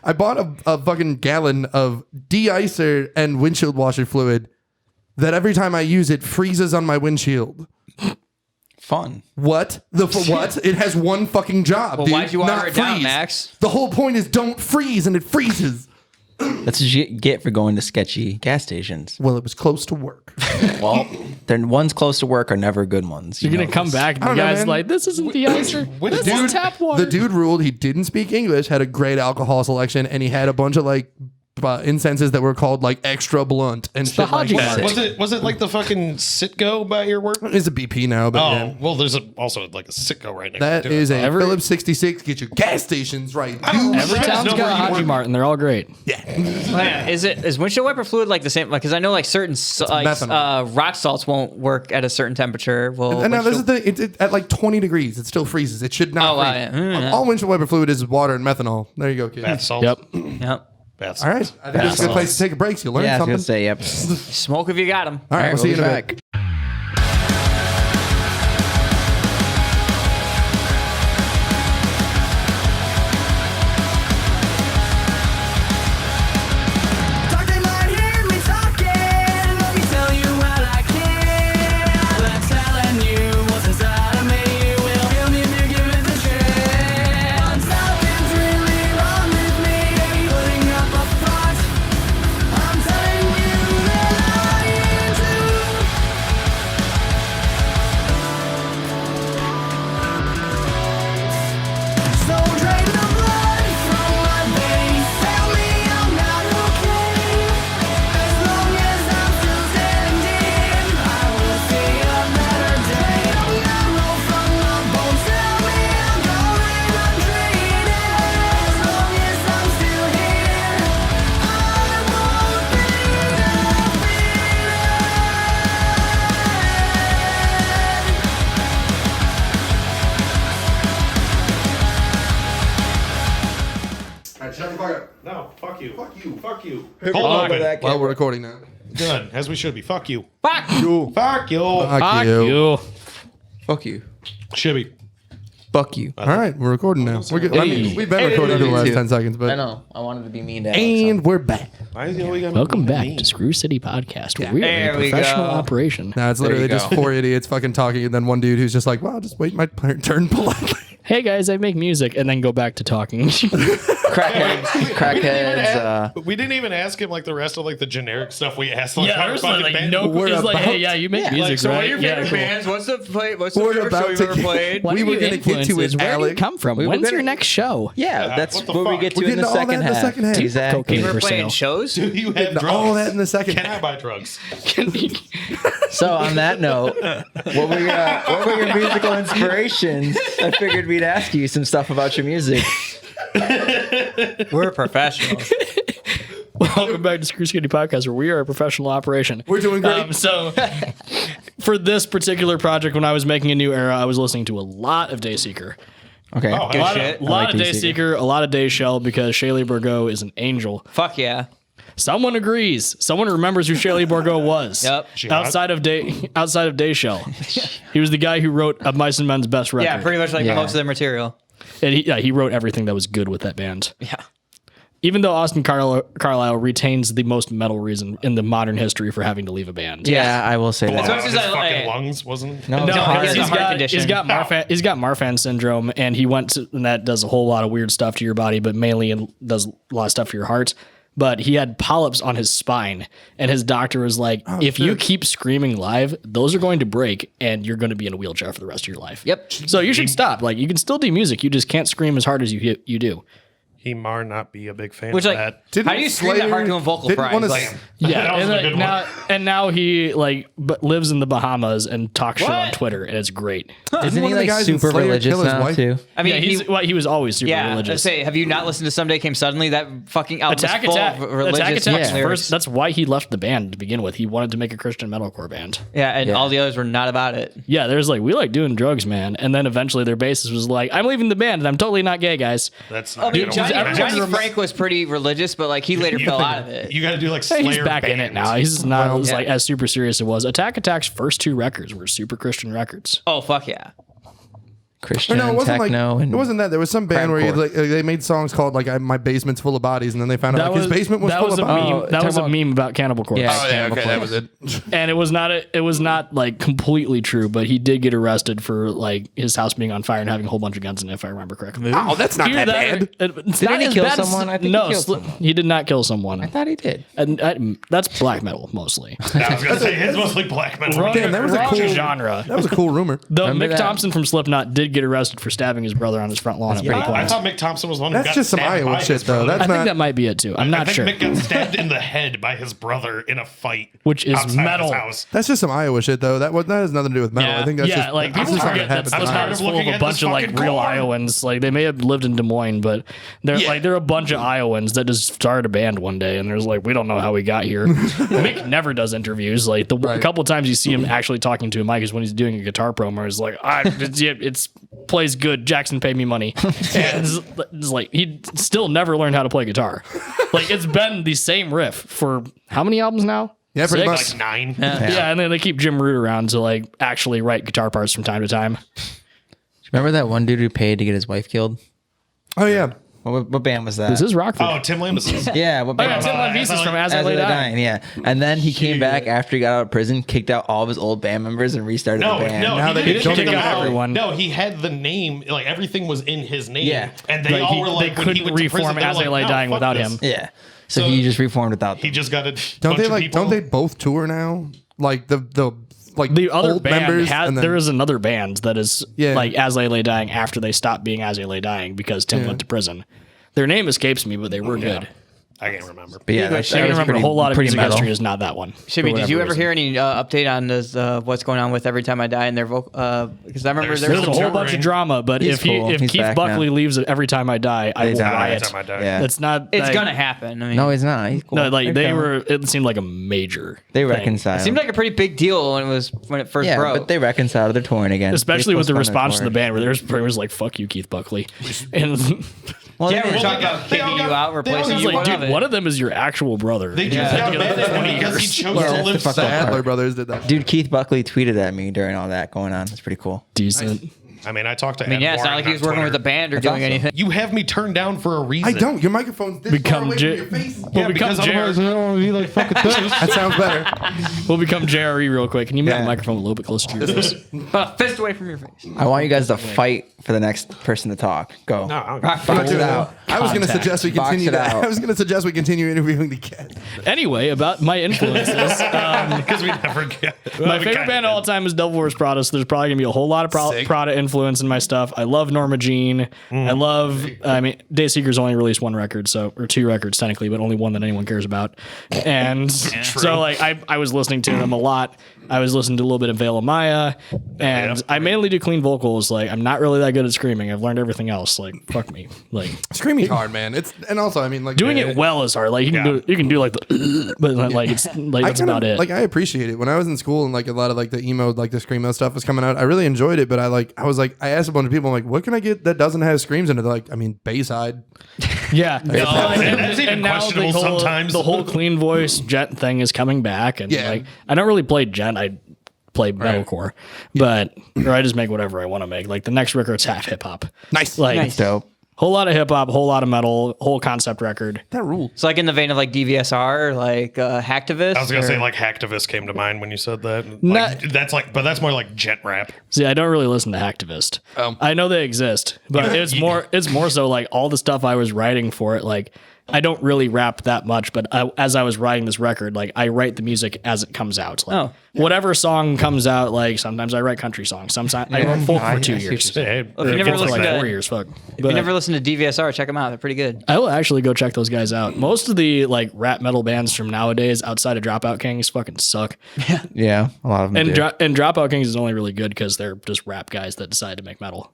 I bought a fucking gallon of de-icer and windshield washer fluid that every time I use it freezes on my windshield. Fun. What? What? It has one fucking job. Well, dude. why'd you water Not it down, freeze. Max? The whole point is don't freeze, and it freezes. That's what you get for going to sketchy gas stations. Well, it was close to work. Well, then ones close to work are never good ones. You're You going know to come this. back and I the don't know, guy's man. like, this isn't the icer. This is tap water. The dude ruled he didn't speak English, had a great alcohol selection, and he had a bunch of like incenses that were called like extra blunt and shit like Haji that. Mart. Was it like the fucking Citgo by your work? It's a BP now, but Oh, yeah. well, there's also like a Citgo right next That to is it. a Phillips 66. Get your gas stations right. dude. Every town's got a Haji Mart, and they're all great. Is windshield wiper fluid like the same? Like, because I know like certain methanol. rock salts won't work at a certain temperature. Well, And now this is windshield- the at like 20 degrees, it still freezes. It should not Oh, wow, freeze. yeah. Yeah. All windshield wiper fluid is water and methanol. There you go, kid. Bath salt. Yep. Yep. Bath All right. salts. I think it's a good place to take a break. So you learn Yeah, I was something. gonna say, yep. Smoke if you got them. All right, we'll see you in a be bit. All right, shut the fuck up. No, fuck you. Fuck you. Fuck you. Hold Hold on. Well, we're recording now. Good, as we should be. Fuck you. Fuck. Fuck you. Fuck you. Fuck you. Shibby. Fuck you. All right, we're recording now. We're good. I mean, we've been recording for the last 10 seconds, I but know. I wanted to be mean to Alex. and we're back. Why is he always gonna Welcome be back mean? to Screw City Podcast, where we are There a we professional go. operation. Now it's literally you just go. four idiots fucking talking, and then one dude who's just like, "Well, I'll just wait my turn politely." Hey guys, I make music, and then go back to talking. Crackheads. We didn't even ask him like the rest of like the generic stuff we asked. Like, Yeah, our there's fucking like band. no. We're He's like, about- hey, yeah, you make music, Like, so what are right? your Yeah, favorite cool. bands? What's the We're favorite show about you've to ever get- played? What We are were your gonna get to it, influences? Where do you Alec. come from? We were When's your gonna- next show? Yeah, that's what the what we fuck? get to We're in the getting to all that second in the half. second half. Exactly. Cocaine You ever for playing sale. shows? Do you have drugs? All that in the second Can I half. buy drugs? So on that note, what were your musical inspirations? I figured we'd ask you some stuff about your music. We're professionals. Welcome back to Screw City Podcast, where we are a professional operation. We're doing great. So, for this particular project, when I was making a new era, I was listening to a lot of Dayseeker. Okay. Oh, A lot, shit. of, a lot I of like Dayseeker, a lot of Dayshell, because Shaylee Bourgeau is an angel. Fuck yeah. Someone agrees. Someone remembers who Shaylee Bourgeau was. Yep. Outside of Dayshell, he was the guy who wrote Of Mice and Men's best record. Yeah, pretty much like Yeah. most of their material. And he wrote everything that was good with that band. Yeah. Even though Austin Carlisle retains the most metal reason in the modern history for having to leave a band. Yeah, I will say Wow, that. much as his I fucking like- lungs wasn't. No, No, hard. because He has a heart condition. he's got Marfan syndrome, and he went to, and that does a whole lot of weird stuff to your body, but mainly it does a lot of stuff for your heart. But he had polyps on his spine, and his doctor was like, if you keep screaming live, those are going to break, and you're going to be in a wheelchair for the rest of your life. Yep. So you should stop. Like, you can still do music, you just can't scream as hard as you do. He mar not be a big fan Which, of like, that. how do you scream that hard to a vocal fry? Like, Yeah, That was and a like, good one. now he lives in the Bahamas and talks shit on What? Twitter, and it's great. Isn't one he of the like guys in super Slayer religious kill his now wife? too? I mean, He was always super yeah, religious. let's say, have you not listened to Someday Came Suddenly? That fucking album Attack is full Attack, of religious Attack Attack's lyrics. first. That's why he left the band to begin with. He wanted to make a Christian metalcore band. Yeah, and Yeah. all the others were not about it. Yeah, there's like, we like doing drugs, man. And then eventually their bassist was like, I'm leaving the band, and I'm totally not gay, guys. That's I not mean, gonna Johnny, work. Johnny Frank was pretty religious, but like he later fell out of it. You got to do like Hey, Slayer he's back in it now. He's not as, yeah. like as super serious as it was. Attack Attack's first two records were super Christian records. Oh fuck yeah! Christian, No, it wasn't techno, like and it wasn't that. There was some band where he, crabcore. like, they made songs called like "My Basement's Full of Bodies," and then they found out like, his basement was that full was of a bodies. meme. That was a talking meme about Cannibal Corpse. Yeah. Oh yeah, Cannibal okay, that Corpse. was it. And it was not like completely true, but he did get arrested for like his house being on fire and having a whole bunch of guns in it, if I remember correctly. Oh, that's not Hear that bad. It's Didn't not he as kill bad as- someone? I think no, he killed someone. he did not kill someone. I thought he did. And that's black metal mostly. I was gonna say it's mostly black metal. Damn, that was a Wrong cool genre. That was a cool rumor. Though Remember Mick that? Thompson from Slipknot did get arrested for stabbing his brother on his front lawn at one I point. thought Mick Thompson was the one who That's got just some stabbed Iowa by shit, his though. brother. That's I think not. that might be it too. I'm I not think sure. Mick got stabbed in the head by his brother in a fight, Which is outside of his metal. house. That's just some Iowa shit, though. That has nothing to do with metal. I think that's yeah, just like that's people just something forget that happens in Slipknot Iowa. is full of Looking a at bunch this of like fucking real corn. Iowans. Like they may have lived in Des Moines, but they're like they're a bunch of Iowans that just started a band one day, and there's like we don't know how we got here. Mick never does interviews. Like a couple times you see him actually talking to a mic is when he's doing a guitar promo. He's like, it's plays good. Jackson paid me money, and it's like he still never learned how to play guitar. Like it's been the same riff for how many albums now? Yeah, pretty Six? much. Like 9. Yeah, and then they keep Jim Root around to like actually write guitar parts from time to time. Remember that one dude who paid to get his wife killed? Oh yeah. What band was that? This is Rockford. Oh, Tim Lambus. Yeah, what band? yeah, was Tim that? Lambesis from As I As Lay They Dying. Dying, yeah. And then he came back after he got out of prison, kicked out all of his old band members, and restarted No, the band. no, Now he they didn't don't kick kick them out out. everyone. No, he had the name, like everything was in his name. Yeah. And they Like, all were like, they when he couldn't went to prison, reform they were As They like, Lay no, Dying fuck without this. him. Yeah. So, So he just reformed without them. He just got a Don't bunch they of like? people. Don't they both tour now? Like the like The other old band members. had and then, there is another band that is Yeah. like As They Lay Dying after they stopped being As They Lay Dying because Tim went to prison. Their name escapes me, but they were good. I can't remember. But yeah, I can remember a whole lot of pretty music metal. history is not that one. Shibby, for did you whatever ever reason. hear any update on this? What's going on with Every Time I Die and their vocal? Because I remember There's there was There's a some whole bunch of drama, but He's if cool. if He's Keith back Buckley now. leaves it Every Time I Die, I They will die. Every riot. time I die. Yeah. It's not. It's like- gonna happen. I mean, No, he's not. He's cool. No, like They're they coming. were. It seemed like a major. They thing. reconciled. it seemed like a pretty big deal when it first yeah, broke. but they reconciled. They're touring again. Especially They with the postponed their response to the tour. band, where there's pretty much like "fuck you, Keith Buckley," and Well, yeah, they we're did. talking about they all kicking you got- out, replacing it's you. like, What of dude, it? one of them is your actual brother. They just got mad at him because he chose to live fuck the up. sad. Adler brothers did that. Dude, Keith Buckley tweeted at me during all that going on. It's pretty cool. Decent. I mean, I talked to I mean, yeah, it's not like he was working with a band or doing awesome. anything. You have me turned down for a reason. I don't. Your microphone's this far Become away J- from your face. We'll Yeah, become because otherwise JR I don't want to be like fucking this. That sounds better. We'll become JRE real quick. Can you make Yeah. the microphone a little bit closer to your face? Fist away from your face. I want you guys to fight for the next person to talk. Go. No, I don't- Box it out. I was going to Contact. suggest we Box continue it that. out. I was going to suggest we continue interviewing the cat. Anyway, about my influences. Because we never get. My favorite band of all time is Devil Wears Prada, so there's probably gonna be a whole lot of Sick. Prada influence in my stuff. I love Norma Jean. I love. I mean, Dayseeker's only released one record, or two records technically, but only one that anyone cares about. And so, like, I was listening to them a lot. I was listening to a little bit of Veil of Maya, and I mainly do clean vocals. Like, I'm not really that good at screaming. I've learned everything else. Like, fuck me. Like, Screaming screaming's hard, man. And also, I mean, like Doing it well is hard. Like you can do like the, but like it's like that's about it. Like I appreciate it. When I was in school and like a lot of like the emo, like the screamo stuff was coming out, I really enjoyed it. But I asked a bunch of people, I'm like, what can I get that doesn't have screams in it? They're like, I mean, Bayside. Yeah, and that's even questionable sometimes. The whole clean voice gent thing is coming back, and like I don't really play gent. I play metalcore, but or I just make whatever I want to make. Like the next record's half hip hop. Nice, like That's dope. Whole lot of hip hop, whole lot of metal, whole concept record. That rules. It's like in the vein of like DVSR, like Hacktivist. I was gonna say like Hacktivist came to mind when you said that. Like, Not- but that's more like gent rap. See, I don't really listen to Hacktivist. I know they exist, but it's more so like all the stuff I was writing for it. Like I don't really rap that much, but as I was writing this record, like I write the music as it comes out. Like, whatever song comes out, like sometimes I write country songs. Sometimes I wrote folk for 2 years. Hey, If you never listened to 4 years, fuck. If you never listened to DVSR, check them out. They're pretty good. I will actually go check those guys out. Most of the like rap metal bands from nowadays, outside of Dropout Kings, fucking suck. Yeah, a lot of them And do. and Dropout Kings is only really good because they're just rap guys that decide to make metal.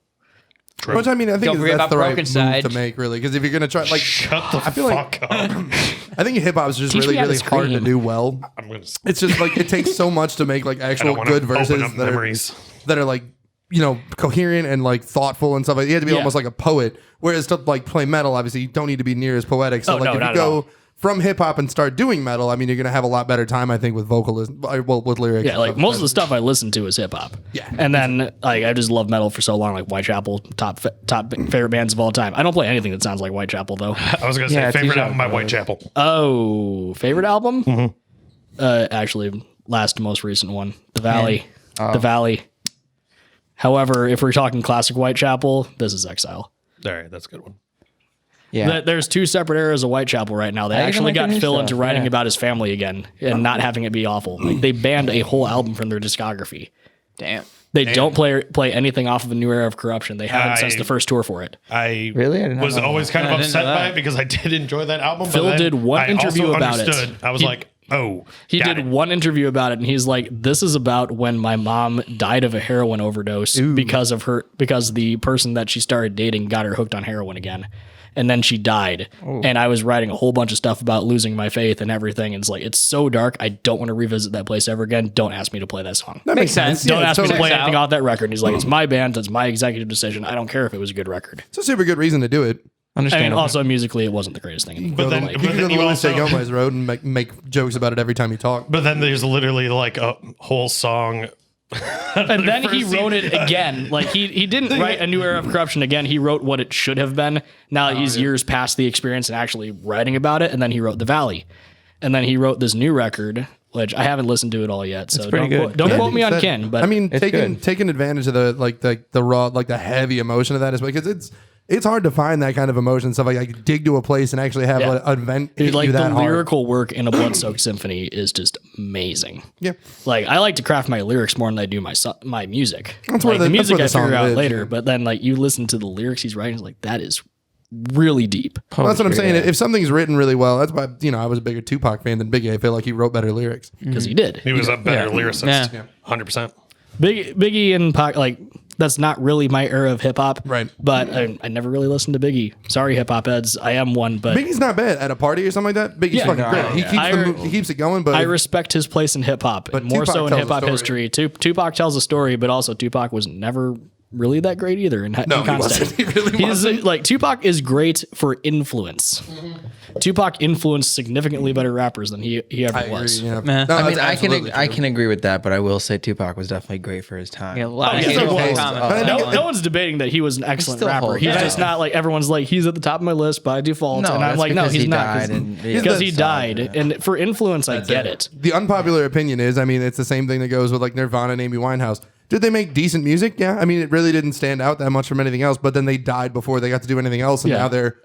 Which I mean, I think Don't worry that's about the right Broken move Side. to make, really. Because if you're gonna try, like, Shut the I feel fuck up. I think hip hop is just Teach really, me how to really hard to scream. do well. I'm gonna. It's just like it takes so much to make like I don't actual wanna good verses open up memories. that are like, you know, coherent and like thoughtful and stuff. Like you have to be almost like a poet. Whereas to like play metal, obviously, you don't need to be near as poetic. So Oh, like no, if not you at go all. from hip hop and start doing metal, I mean, you're gonna have a lot better time, I think, with vocalism, well, with lyrics. Yeah, like most of the stuff I listen to is hip hop. Yeah. And then like I just love metal for so long. Like Whitechapel, top favorite bands of all time. I don't play anything that sounds like Whitechapel though. I was gonna say Yeah, it's favorite usually album by good. Whitechapel. Oh, favorite album? Actually, last most recent one, The Valley. The Valley. However, if we're talking classic Whitechapel, this is Exile. All right, that's a good one. Yeah. There's two separate eras of Whitechapel right now. They I even actually like got the new Phil stuff, into writing yeah. about his family again and not having it be awful. Like they banned a whole album from their discography. Damn. They don't play anything off of a new era of corruption. They haven't since the first tour for it. I Really? I did not was know that. always kind I of didn't upset know by that. it because I did enjoy that album. Phil but then did one I interview also about it. understood. I was like, oh, He got did it. one interview about it, and he's like, "This is about when my mom died of a heroin overdose because the person that she started dating got her hooked on heroin again, and then she died. And I was writing a whole bunch of stuff about losing my faith and everything. And it's like it's so dark. I don't want to revisit that place ever again. Don't ask me to play that song. That makes sense. Don't Yeah, ask me to totally. play anything off that record." And he's like, "It's my band. It's my executive decision. I don't care if it was a good record." It's a super good reason to do it. I mean, Understandable. also musically, it wasn't the greatest thing. But then, You but can go then to you Louis J. also, Gomez Road and make jokes about it every time you talk. but then there's literally like a whole song. And then he wrote it again. Like he didn't write a new era of corruption again. He wrote what it should have been. Now that he's years past the experience and actually writing about it. And then he wrote The Valley. And then he wrote this new record, which I haven't listened to it all yet. So pretty good. Don't Yeah, quote me on that- Ken. But I mean, It's good. taking advantage of the raw, like the heavy emotion of that is because it's hard to find that kind of emotion and stuff. Like dig to a place and actually have Yeah. an event hit dude, like you the that hard. lyrical work in a Blood-Soaked Symphony is just amazing. Yeah. Like I like to craft my lyrics more than I do my music. That's where like, the music I song figure out lives, later. yeah. But then like you listen to the lyrics he's writing, it's like that is really deep. Well, that's what I'm Poetry, saying. yeah. If something's written really well, that's why I was a bigger Tupac fan than Biggie. I feel like he wrote better lyrics. Because he did. He was a better Yeah. lyricist. Yeah. 100%. Biggie and Pac, like that's not really my era of hip hop, Right. But I never really listened to Biggie. Sorry, hip hop heads. I am one, but Biggie's not bad at a party or something like that. Biggie's Yeah. fucking No, great. He yeah. keeps he keeps it going. But I respect his place in hip hop, But more Tupac so in tells hip a hop story. history. Tupac tells a story, but also Tupac was never really that great either. In no, he concept. wasn't. He really He's wasn't. like Tupac is great for influence. Tupac influenced significantly better rappers than he ever I was. agree. Yeah. Meh. No, I mean, that's absolutely I true. can agree with that, but I will say Tupac was definitely great for his time. Yeah, a lot of yeah, haters so will close. comment But I on think that No one. one's debating that he was an excellent still rapper. holds. He's Yeah. just not like everyone's like he's at the top of my list by default, No, and I'm that's like, no, because he's he not died and- yeah. because he That's died. sad, And for influence, I get it. The unpopular opinion is, I mean, it's the same thing that goes with like Nirvana and Amy Winehouse. Did they make decent music? Yeah. I mean, it really didn't stand out that much from anything else, but then they died before they got to do anything else. And Yeah. now they're,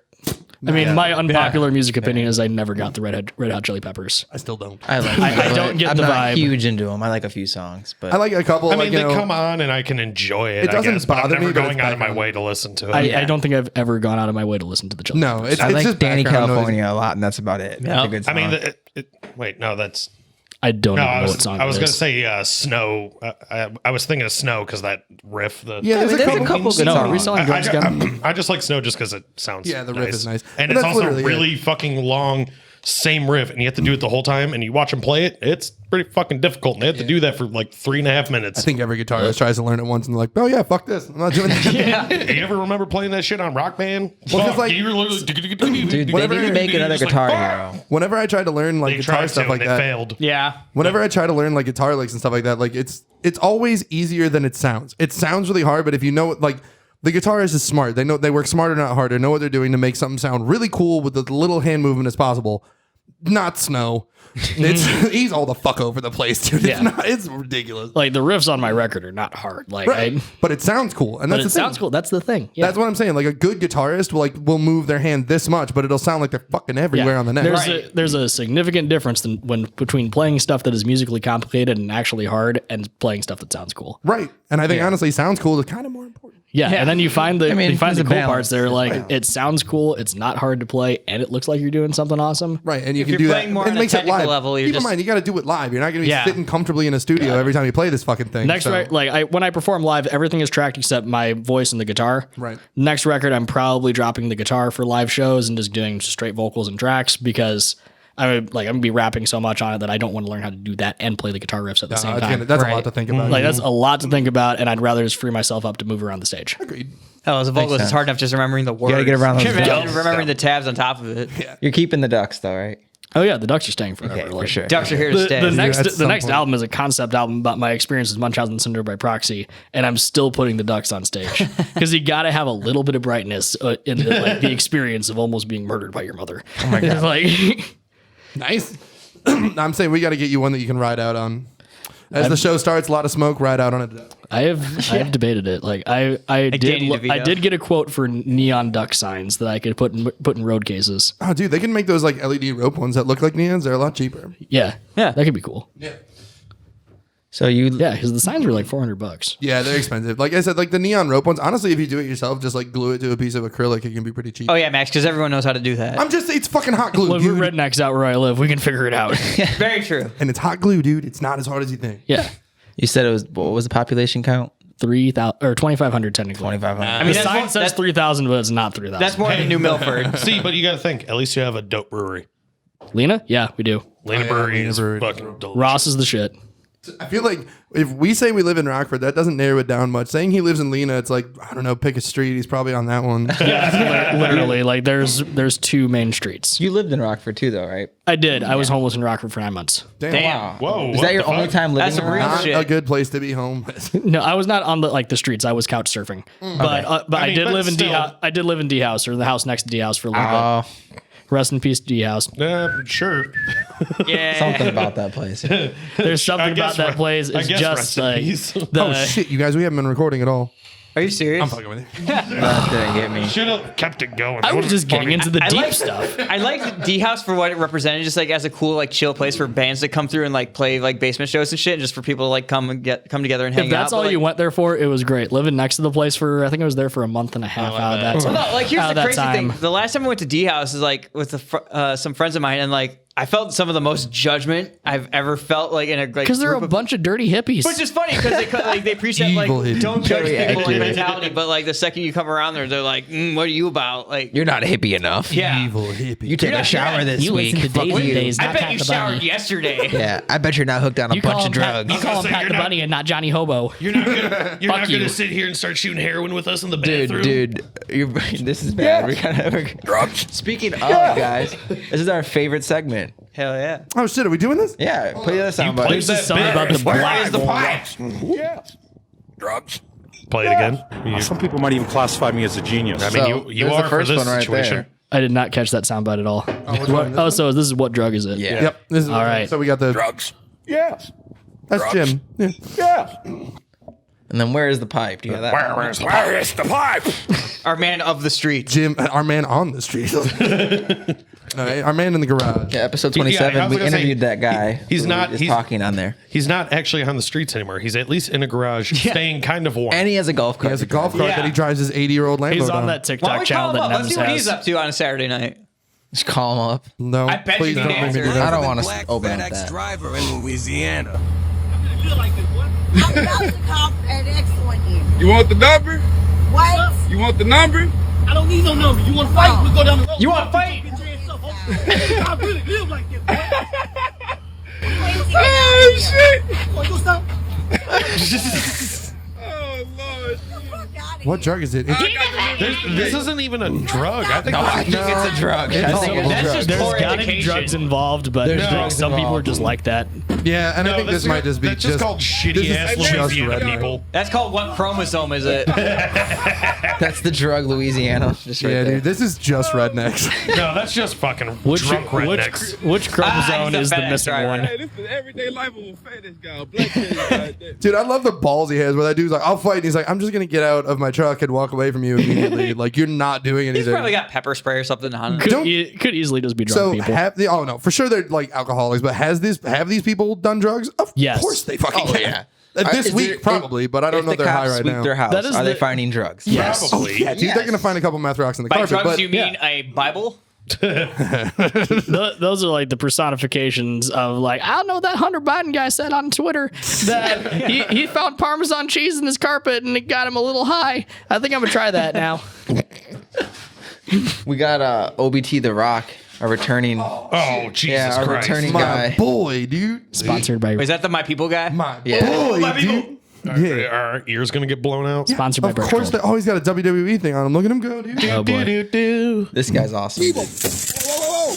I mean, my unpopular music opinion is I never got the Red Hot Chili Peppers. I still don't. I like. I don't get I'm the not vibe. huge into them. I like a few songs, but I like a couple. I mean, like, they come on and I can enjoy it. It doesn't I guess, but I'm bother never me, but going it's out of my background. way to listen to it. I don't think I've ever gone out of my way to listen to the Chili No, Peppers. it's I like just Danny background noise. California a lot, and that's about it. That's a good I mean, song. wait, no, that's. I don't No, even I know was, what song I was it going to is. say Snow. I was thinking of Snow because that riff. Yeah, there's a couple No, good songs. are we selling drugs again? I just like Snow just because it sounds Yeah, the riff is nice. And And it's that's also literally really fucking long, same riff, and you have to do it the whole time, and you watch them play it, it's pretty fucking difficult, and they have to do that for like 3.5 minutes. I think every guitarist tries to learn it once and they're like, oh yeah, fuck this. I'm not doing that. You ever remember playing that shit on Rock Band? Well, 'cause, Fuck, like- you were literally Dude, they need to make another just Guitar fuck. Hero. Whenever I try to learn like They guitar tried stuff to, like and they that, failed. Yeah. whenever I try to learn like guitar licks and stuff like that, like it's always easier than it sounds. It sounds really hard, but if you know like the guitarist is smart, they know they work smarter, not harder, know what they're doing to make something sound really cool with as little hand movement as possible. Not Snow. He's all the fuck over the place, dude. It's ridiculous. Like the riffs on my record are not hard. Like, Right. But it sounds cool. And but that's it the thing. sounds cool. That's the thing. Yeah. That's what I'm saying. Like a good guitarist will move their hand this much, but it'll sound like they're fucking everywhere on the neck. There's a significant difference between playing stuff that is musically complicated and actually hard and playing stuff that sounds cool. Right. And I think honestly, sounds cool is kind of more important. Yeah, and then you find the there's cool a balance. parts. They're like it sounds cool, it's not hard to play, and it looks like you're doing something awesome. Right, and you If can you're do that. playing more It on a makes it technical live. level, you're Keep in just- mind, you got to do it live. You're not going to be Yeah. sitting comfortably in a studio every time you play this fucking thing. Next, so. when I perform live, everything is tracked except my voice and the guitar. Right. Next record, I'm probably dropping the guitar for live shows and just doing straight vocals and tracks because I'm gonna be rapping so much on it that I don't want to learn how to do that and play the guitar riffs at the same time. That's a lot to think about. Like that's a lot to think about, and I'd rather just free myself up to move around the stage. Agreed. Oh, as a vocalist, it's hard enough just remembering the words. gotta get around those Can you imagine ducks. remembering the tabs on top of it. You're keeping the ducks though, right? Oh yeah, the Ducks are staying forever. Okay, for like, sure. Ducks are here to stay. The at next some next point. album is a concept album about my experience with Munchausen syndrome by proxy, and I'm still putting the Ducks on stage because you got to have a little bit of brightness in the experience of almost being murdered by your mother. Oh my god! like, Nice. I'm saying we got to get you one that you can ride out on. As the show starts, a lot of smoke, ride out on it. I have debated it. Like I Danny DeVito. I did get a quote for neon duck signs that I could put in road cases. Oh, dude, they can make those like LED rope ones that look like neons. They're a lot cheaper. Yeah, that could be cool. So you Yeah, because the signs were like $400. Yeah, they're expensive. Like I said, like the neon rope ones. Honestly, if you do it yourself, just like glue it to a piece of acrylic, it can be pretty cheap. Oh yeah, Max, because everyone knows how to do that. It's fucking hot glue, Well, if we're dude. rednecks out where I live, we can figure it out. Very true. And it's hot glue, dude. It's not as hard as you think. Yeah, you said it was what was the population count? 3,000 or 2,500 technically. 2,500. I The mean, sign says 3,000, but it's not 3,000. that's more than New Milford. See, but you got to think. At least you have a dope brewery. Lena. Yeah, we do. Lena yeah, Brewery Lena is Brewery. fucking delicious. Ross is the shit. I feel like if we say we live in Rockford, that doesn't narrow it down much. Saying he lives in Lena, it's like, I don't know, pick a street. He's probably on that one. Yeah, literally. Like there's two main streets. You lived in Rockford too, though, right? I did. I was homeless in Rockford for 9 months. Damn. Whoa. Is what that your the only fuck? time living That's in some real Rockford? Not shit. a good place to be homeless. No, I was not on the streets. I was couch surfing. But I mean, did but live in D still. house. I did live in D house or the house next to D house for a little bit. Rest in peace, D house. Sure. Yeah. Something about that place. There's something about that place. I It's guess just rest in like peace. the, Oh shit, you guys, we haven't been recording at all. Are you serious? I'm fucking with you. That didn't get me. Should have kept it going. I was just getting into the I deep like- stuff. I like D House for what it represented, just like as a cool, like chill place for bands to come through and like play like basement shows and shit, and just for people to like come together and hang If that's out. all But, you like, went there for, it was great. Living next to the place for, I think I was there for a month and a half out of that time. No, like here's out the of that crazy time. thing. The last time I went to D House is like with some friends of mine, and like I felt some of the most judgment I've ever felt, like in a like Because they're group a of- bunch of dirty hippies. Which is funny because they preach that like Evil hippies. don't judge Very people like accurate. mentality, but like the second you come around there, they're like, what are you about? Like, You're not hippie enough. yeah. Evil hippie. You take You're a not- shower you're not- this you week. listen to Fuck Daisy you. Days, I not bet Pat you the showered Bunny. yesterday. Yeah, I bet you're not hooked on a You bunch call of him Pat, drugs. you call him say Pat you're the not- Bunny and not Johnny Hobo. You're not gonna, you're Fuck not gonna you. sit here and start shooting heroin with us in the bathroom. Dude, this is bad. We're drugs. Speaking of, guys, this is our favorite segment. Hell yeah. Oh shit, are we doing this? Yeah, play the other sound played bite. There's just that something bit. about the Where black. is the pipe? Drugs. Play it again. You- Some people might even classify me as a genius. I mean, So, you there's are the for first this one right situation. there. I did not catch that soundbite at all. So this is what drug is it? Yeah. Yep. This is, All right. So we got the. Drugs. Yes. That's Jim. Yeah. Yes. And then where is the pipe? Do you have that? Where is the pipe? Our man of the streets. Jim, our man on the street. No, our man in the garage. Yeah, episode Yeah, 27. I was we gonna say, interviewed that guy. he's who not- is he's- talking on there, He's not actually on the streets anymore. He's at least in a garage, staying kind of warm. and he has a golf He cart. has a golf cart Yeah. that he drives his 80-year-old Lambo He's on down. that Why don't TikTok we channel call him that up? Let's Nems see what has. he's up to on a Saturday night. Just call him up. No, I bet please you don't can make me do answer. I that. don't want to open up that. driver in Louisiana. I'm about to call FedEx on you. You want the number? What? You want the number? I don't need no number. You want to fight? We go down the road. You want to fight? I really live like this. Oh, shit! Boy, you stop. Oh, Lord. What drug is it? This isn't even a drug. I think I think it's a drug. I think it's a That's drug. just There's poor gotta be education. drugs involved, but There's I think drugs some people are involved. just like that. Yeah, and I no, think this might just be that's just called this shitty is ass just Louisiana redneck. people. That's called what chromosome is it? That's the drug, Louisiana. Just right Yeah, there. dude, this is just rednecks. No, that's just fucking Which drunk rednecks. which chromosome he's a is the FedEx missing driver. one? Hey, this is the everyday life of a FedEx guy. A black FedEx guy. Dude, I love the balls he has where that dude's like, I'll fight. And he's like, I'm just going to get out of my truck and walk away from you immediately. Like, you're not doing anything. He's probably got pepper spray or something on him. Could easily just be drunk So people. have the no, for sure they're like alcoholics, but have these people done drugs? Of Yes. course they fucking Oh, have. yeah. This Is week there- probably, but I don't If know the they're high cops right sweep now. their house, That is are they the- finding drugs? Yes. Probably. Yeah, dude, they're gonna find a couple meth rocks in the By carpet. drugs, but you mean a Bible? Those are like the personifications of like, I don't know what that Hunter Biden guy said on Twitter that he found Parmesan cheese in his carpet and it got him a little high. I think I'm gonna try that now. We got OBT The Rock, a returning. Oh, Jesus Yeah, our Christ. returning my guy. boy, dude. Sponsored by Is that the My People guy? My Yeah. boy, My people. dude. Are our ears gonna get blown out? sponsored by Of course, they always got a WWE thing on him. Look at him go, dude. Oh boy. This guy's awesome. Whoa, whoa, whoa.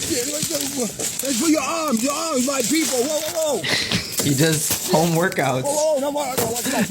That's for your arms, my people. Whoa, whoa, whoa. He does home workouts, Whoa, no, whoa,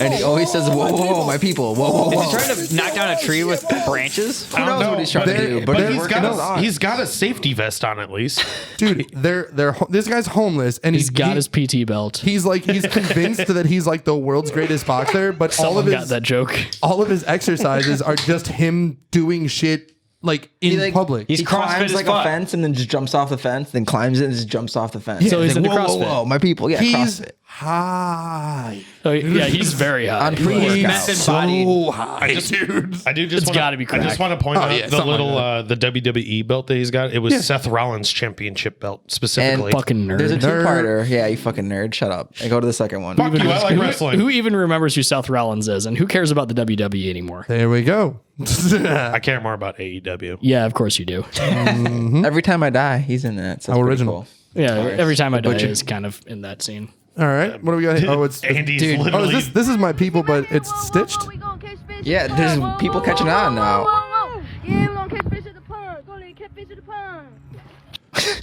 and he always says, "Whoa, whoa, whoa, my people! Whoa, whoa, Is whoa!" he trying to knock down a tree with branches? Who knows what he's trying to do? But But he's working his arms. he's got a safety vest on at least. Dude, this guy's homeless and He's got his PT belt. He's convinced that he's like the world's greatest boxer, but Someone got that joke. all of his exercises are just him doing shit like in public. He's He CrossFit climbs as like fuck. a fence and then just jumps off the fence, then climbs it and just jumps off the fence. So he's like, into whoa, CrossFit. whoa, whoa, my people! Yeah, He's CrossFit. high. Oh, yeah, he's very high. On pre-workout. Meth embodied. So high, dude. I do just It's gotta be I just crack. want to point Oh, out yeah, the something little like the WWE belt that he's got. It was Seth Rollins championship belt specifically. Fucking nerd. There's a Nerd. two-parter. Yeah, you fucking nerd. Shut up. And go to the second one. Fuck you, I like wrestling. Who even remembers who Seth Rollins is, and who cares about the WWE anymore? There we go. I care more about AEW. Yeah, of course you do. Every time I die, he's in that. So How it's pretty original. cool. Yeah, every time I die Butcher. is kind of in that scene. All right, what do we got here? Oh, it's Andy's Dude. oh, literally. is this is my people, but it's stitched. Yeah, there's people catching on now. Yeah, we're gonna catch fish at the pond. Go ahead, catch fish at the pond.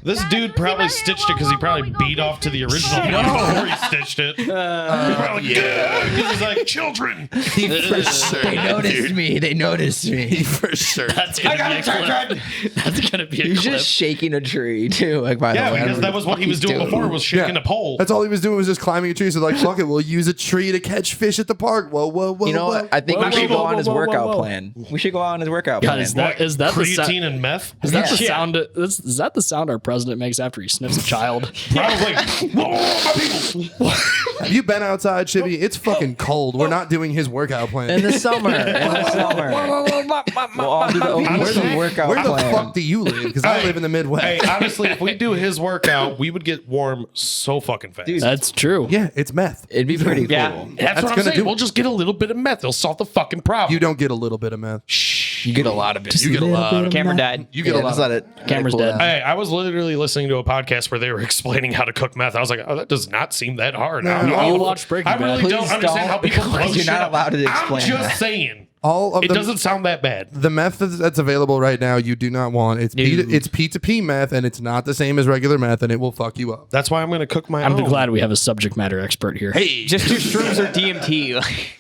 This dude probably stitched it because he probably beat off to the original one before he stitched it. Yeah, he's like children. They noticed me. They noticed me. For sure. That's gonna be a clip. That's gonna be a He's clip. just shaking a tree too. Like by Yeah, the way, I because don't that know was what what he was he's doing before. Was shaking a pole. That's all he was doing was just climbing a tree. So like, fuck it, we'll use a tree to catch fish at the park. Whoa, whoa, whoa. You know whoa. what? I think Whoa, we should whoa, go whoa, on his whoa, whoa, workout whoa. plan. We should go on his workout God, plan. is that the creatine and meth? is that the Yeah. sound? Is that the sound our president makes after he sniffs a child? Probably. Oh, my people. Have you been outside, Chibby? It's fucking cold. We're not doing his workout plan. in the summer? In the summer. We'll all do the OBT workout Where the plan. fuck do you live? Because I live in the Midwest. Hey, honestly, if we do his workout, we would get warm so fucking fast. Dude, That's true. Yeah, it's meth. It'd be pretty cool. Yeah. That's That's what I'm gonna saying. do We'll it. just get a little bit of meth. It'll solve the fucking problem. You don't get a little bit of meth. You get a lot of it. You get a lot. Camera died. You get a lot. Just let it. Camera's cool dead. down. Hey, I was literally listening to a podcast where they were explaining how to cook meth. I was like, oh, that does not seem that hard. I don't You know. watch Breaking I Bad. really Please don't understand how people don't, blow because you're shit not up. allowed to I'm explain just that. saying. All of It the, doesn't sound that bad. the meth that's available right now, you do not want. It's it's P2P meth, and it's not the same as regular meth, and it will fuck you up. That's why I'm going to cook my I'm own. glad we have a subject matter expert here. Hey, Just do shrooms or DMT.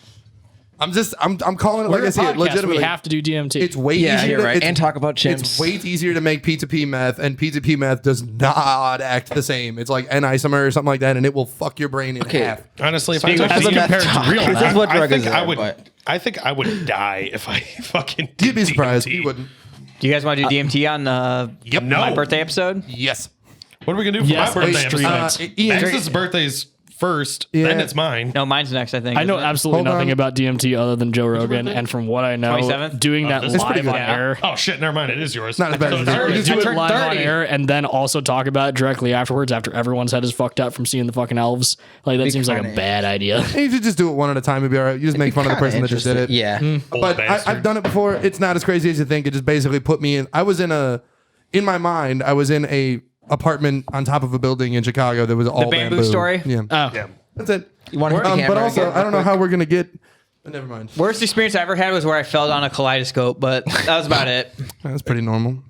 I'm calling it We're like I a see it podcast. legitimately. We have to do DMT. It's way Yeah, easier. you're right. It's, And talk about chimps. It's way easier to make P2P meth, and P2P meth does not act the same. It's like an isomer or something like that, and it will fuck your brain in Okay. half. Honestly, if Speaking I of took as a DMT meth talk, real this meth, is what I drug think is I it, would. but- I think I would die if I fucking. You'd be did surprised. DMT. You wouldn't. Do you guys want to do DMT on No. my birthday episode? Yes. What are we gonna do for Yes, my birthday extreme. episode? Ian, Max's birthday's first, Yeah. then it's mine. No, mine's next, I think. I know isn't it? absolutely Hold nothing on. about DMT other than Joe Rogan, and from what I know, 27th? doing that this is pretty live on good. air. Oh shit, never mind. It is yours. Not as bad So as it's yours. already- To do it turned live on 30. air and then also talk about it directly afterwards after everyone's head is fucked up from seeing the fucking elves. Like, that Be seems like a kinda bad idea. And you should just do it one at a time. It'd be all right. You just make fun of the person that just did it. Yeah. Old But bastard. I've done it before. It's not as crazy as you think. It just basically put me in. In my mind, I was in a apartment on top of a building in Chicago that was all bamboo story? Yeah. Oh. Yeah. That's it. You want to hit the But camera also, again, I don't know real how we're going to get. Never mind. Worst experience I ever had was where I fell down a kaleidoscope, but that was about it. That's pretty normal.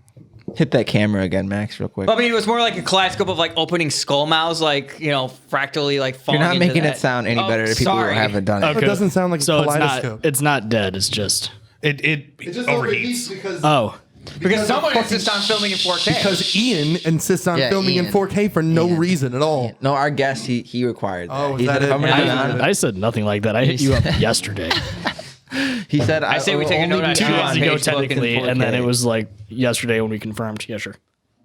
quick? Hit that camera again, Max, real quick. But, I mean, it was more like a kaleidoscope of like opening skull mouths, like, you know, fractally like falling. You're not into making that. it sound any better to people sorry. who haven't done it. Okay. It doesn't sound like So a kaleidoscope. it's not dead. It's just It overheats. because Because someone insists on filming in 4K. because Ian insists on Yeah, filming in Ian. 4K for no reason at all. No, our guest, he required that. Oh, is he that said, it? if I'm gonna be Yeah. on, I said nothing like that. I hit you up yesterday. he said, I say we take a only note on be 2 Yeah. days on ago, Facebook and technically, and then 4K. it was like yesterday when we confirmed. Yeah, sure.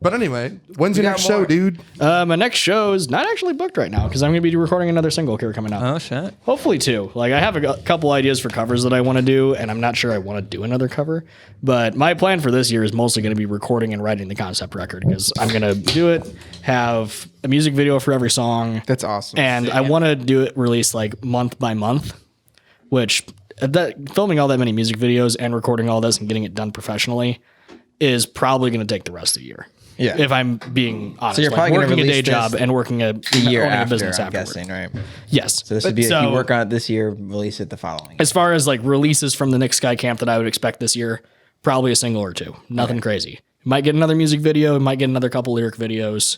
But anyway, when's your got next show, more. dude? My next show is not actually booked right now because I'm going to be recording another single here coming out. Oh, shit. Hopefully 2. Like, I have a couple ideas for covers that I want to do, and I'm not sure I want to do another cover. But my plan for this year is mostly going to be recording and writing the concept record because I'm going to do it, have a music video for every song. That's awesome. And I want to do it release like month by month, which filming all that many music videos and recording all this and getting it done professionally is probably going to take the rest of the year. Yeah. If I'm being honest, you're like probably gonna working a day release job this and working a year owning a after, business I'm afterward. guessing, right? Yes. So this would be if So- you work on it this year, release it the following. As far as like releases from the Nick Sky Camp that I would expect this year, probably a single or 2. Nothing crazy. Might get another music video, might get another couple lyric videos,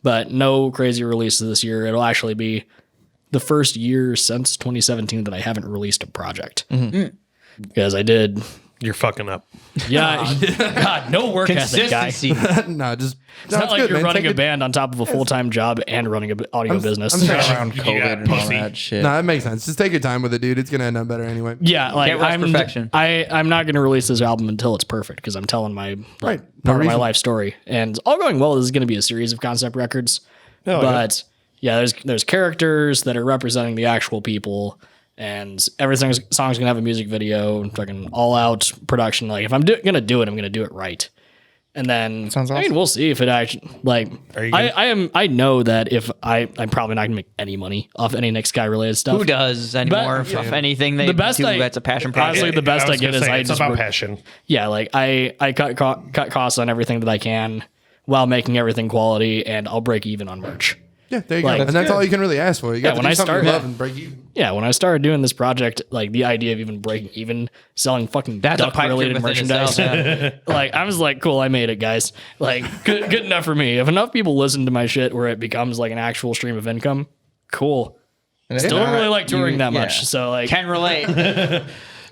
but no crazy releases this year. It'll actually be the first year since 2017 that I haven't released a project. Because I did. You're fucking up. Yeah. God, no work ethic, guy. Consistency. No, just It's not like you're running a band on top of a full-time job and running an audio business. I'm sorry. Around COVID and all that shit. No, that makes sense. Just take your time with it, dude. It's gonna end up better anyway. Yeah, like Can't rush I'm perfection. I'm not going to release this album until it's perfect because I'm telling my Right. No part of my reason. life story, and all going well. This is going to be a series of concept records, but yeah, there's characters that are representing the actual people, and every song's gonna have a music video, fucking all out production. Like if I'm gonna do it, I'm gonna do it right. And then Sounds I mean, awesome. we'll see if it actually like. Are you gonna- I know that if I'm probably not gonna make any money off any Nick Sky related stuff. Who does anymore? If anything they The best do, I- that's a passion project. honestly, the best I was get gonna is say, I it's just about work- passion. Yeah, like I cut costs on everything that I can while making everything quality, and I'll break even on merch. Yeah, there you Like, go. And that's good. all you can really ask for. You got Yeah, to when do I something you start- love and break even. Yeah, when I started doing this project, like the idea of even breaking even, selling fucking That's a duck pipe related dream within merchandise, itself, like I was like, cool, I made it, guys. Like good enough for me. If enough people listen to my shit where it becomes like an actual stream of income, cool. Still don't really like touring that much, so like Can relate.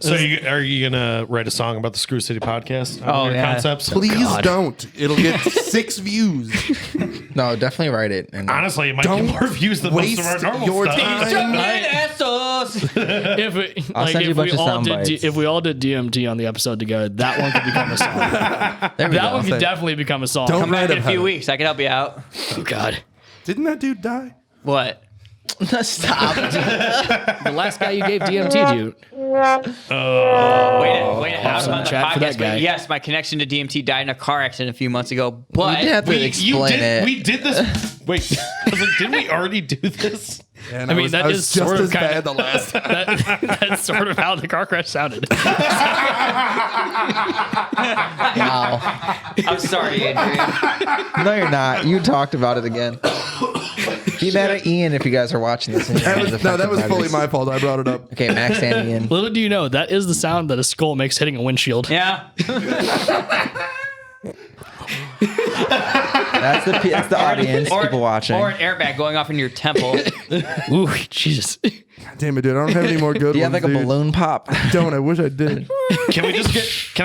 So are you gonna write a song about the Screw City podcast? Oh, Your yeah. concepts. Please don't. It'll get 6 views. No, definitely write it. And Honestly, it might Don't get more views than most of our waste normal your stuff. time. if it, I'll like send you a if bunch we of all sound did bites. if we all did DMT on the episode together, that one could become a song. there we That go. one could definitely become a song. Don't Come back write in a about few it. weeks. I can help you out. Oh God, Didn't that dude die? What? Stop. the last guy you gave DMT to. Wait, I'm some on the chat for that podcast, guy. but yes, my connection to DMT died in a car accident a few months ago. But didn't have to explain it. We did this. Wait, I was like, didn't we already do this? And I mean, that was is just sort of as kinda- bad the last time. That's sort of how the car crash sounded. Wow. I'm sorry, Adrian. No, you're not. You talked about it again. Be mad at Ian if you guys are watching this. And That was, no, that was fully my fault. I brought it up. Okay, Max and Ian. Little do you know, that is the sound that a skull makes hitting a windshield. Yeah. That's the audience. People watching. Or an airbag going off in your temple. Ooh, Jesus. Damn it, dude. I don't have any more good Do you have ones, like a dude. balloon pop? I don't. I wish I did. Can I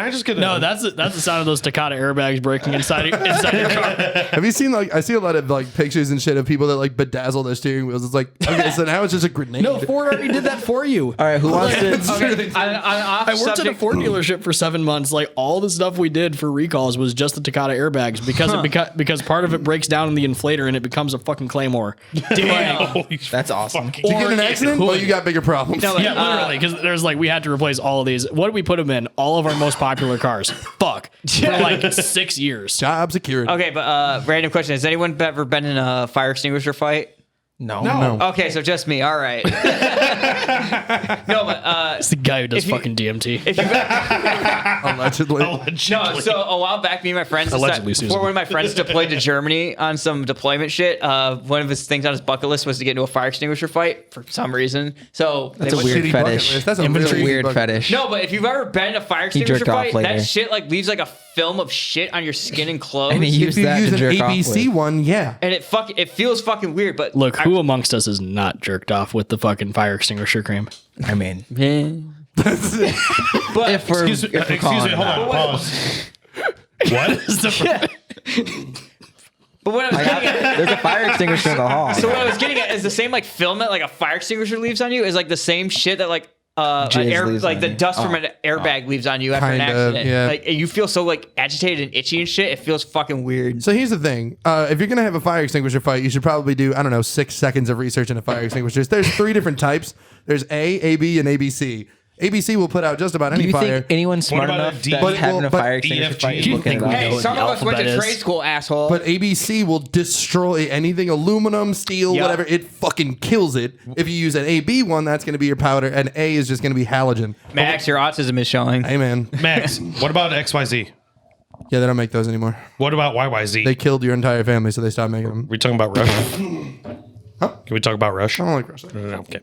just get No, that's the sound of those Takata airbags breaking inside your car. Have you seen like I see a lot of like pictures and shit of people that like bedazzle their steering wheels. It's like, okay, so now it's just a grenade. No, Ford already did that for you. All right, who wants to? I worked at a Ford dealership for 7 months. Like all the stuff we did for recalls was just the Takata airbags because part of it breaks down in the inflator and it becomes a fucking Claymore. Damn. That's awesome. Did you get in an accident? Well, you got bigger problems. Yeah, literally, because there's like we had to replace all of these. What did we put them in? All of our most popular cars. Fuck. For like 6 years. Job security. Okay, but random question: has anyone ever been in a fire extinguisher fight? No. Okay, so just me. All right. No, but It's the guy who does fucking DMT. Allegedly. No, so a while back, me and my friends, Allegedly, Susan. before one of my friends deployed to Germany on some deployment shit, one of his things on his bucket list was to get into a fire extinguisher fight for some reason. So That's a weird fetish. That's a really weird bucket. fetish. No, but if you've ever been in a fire extinguisher jerked off fight, later. that shit like leaves like a film of shit on your skin and clothes. And he If used you that use to an jerk off ABC with. one, yeah. And it feels fucking weird, but Look, who amongst us is not jerked off with the fucking fire extinguisher cream? I mean, but if we're Excuse me, hold on. Pause. What is the but what I was getting at, there's a fire extinguisher in the hall. so what I was getting at is the same like film that like a fire extinguisher leaves on you is like the same shit that like Jizz leaves like on the you. dust from an airbag leaves on you after an Kind of, accident. yeah. Like you feel so like agitated and itchy and shit. It feels fucking weird. So here's the thing. If you're going to have a fire extinguisher fight, you should probably do, 6 seconds of research into fire extinguishers. There's 3 different types. There's A, AB, and ABC. ABC will put out just about Do any you fire. think anyone smart about a enough D? that's But- having a but fire extinguisher EFG? fight is You looking think it up? we know Hey, what some the of us went to alphabet trade is? school, asshole. But ABC will destroy anything aluminum, steel, Yup. whatever. It fucking kills it. If you use an AB one, that's going to be your powder, and A is just going to be halogen. Max, your autism is showing. Hey, man. Max? What about XYZ? Yeah, they don't make those anymore. What about YYZ? They killed your entire family, so they stopped making them. we talking about Rush? Can we talk about Rush? I don't like Russia. Okay.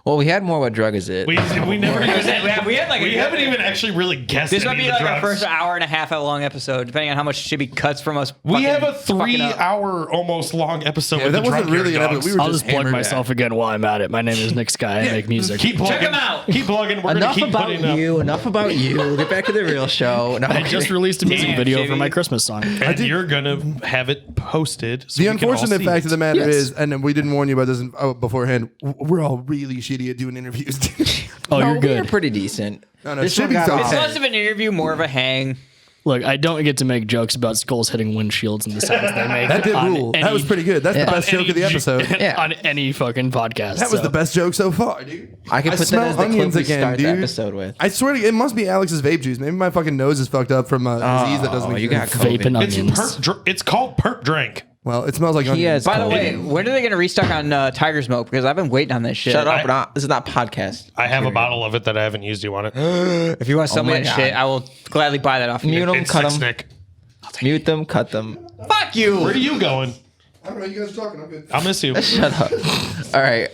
Well, we had more. What drug is it? We never. We had like We haven't even actually really guessed. This might any be of like the our drugs. first hour and a half long episode, depending on how much Shibby cuts from us. We have a fucking up. 3-hour almost long episode. Yeah, with that the wasn't drug really an dogs. episode. We were I'll just just plug hammered myself again while I'm at it. My name is Nick Sky. I make music. Keep plugging. Check 'em out. Keep plugging. We're gonna Enough keep about putting up. you. Enough about you. Get back to the real show. No, I just released a music Damn, video for Jimmy. my Christmas song. And you're gonna have it posted. So The we can all unfortunate see fact it. of the matter Yes. is, and we didn't warn you about this beforehand, we're all really shitty at doing interviews. Oh, no, you're we good. are pretty decent. No, no, This one Shibby's got It's off. okay. less of an interview, more of a hang. Look, I don't get to make jokes about skulls hitting windshields and the sounds they make. That did on rule. That any- was pretty good. That's the best joke of the episode. Yeah. on any fucking podcast. That was so. the best joke so far, dude. I can put that smell as the clip onions we again, start the dude. episode with. I swear to it must be Alex's vape juice. Maybe my fucking nose is fucked up from a disease that doesn't Oh, you exist. got COVID. Vaping onions. It's called perp drink. Well, it smells like He onions. has By the COVID. way, when are they going to restock on Tiger Smoke? Because I've been waiting on this shit. Shut up! This is not podcast. I have a bottle of it that I haven't used. You want it? If you want to sell me my that God. shit, I will gladly buy that off you. Mute them, It's cut Six them, Nick. mute them, cut them. Fuck you. Where are you going? I don't know. You guys are talking. I'm good. I'll miss you. Shut up. All right,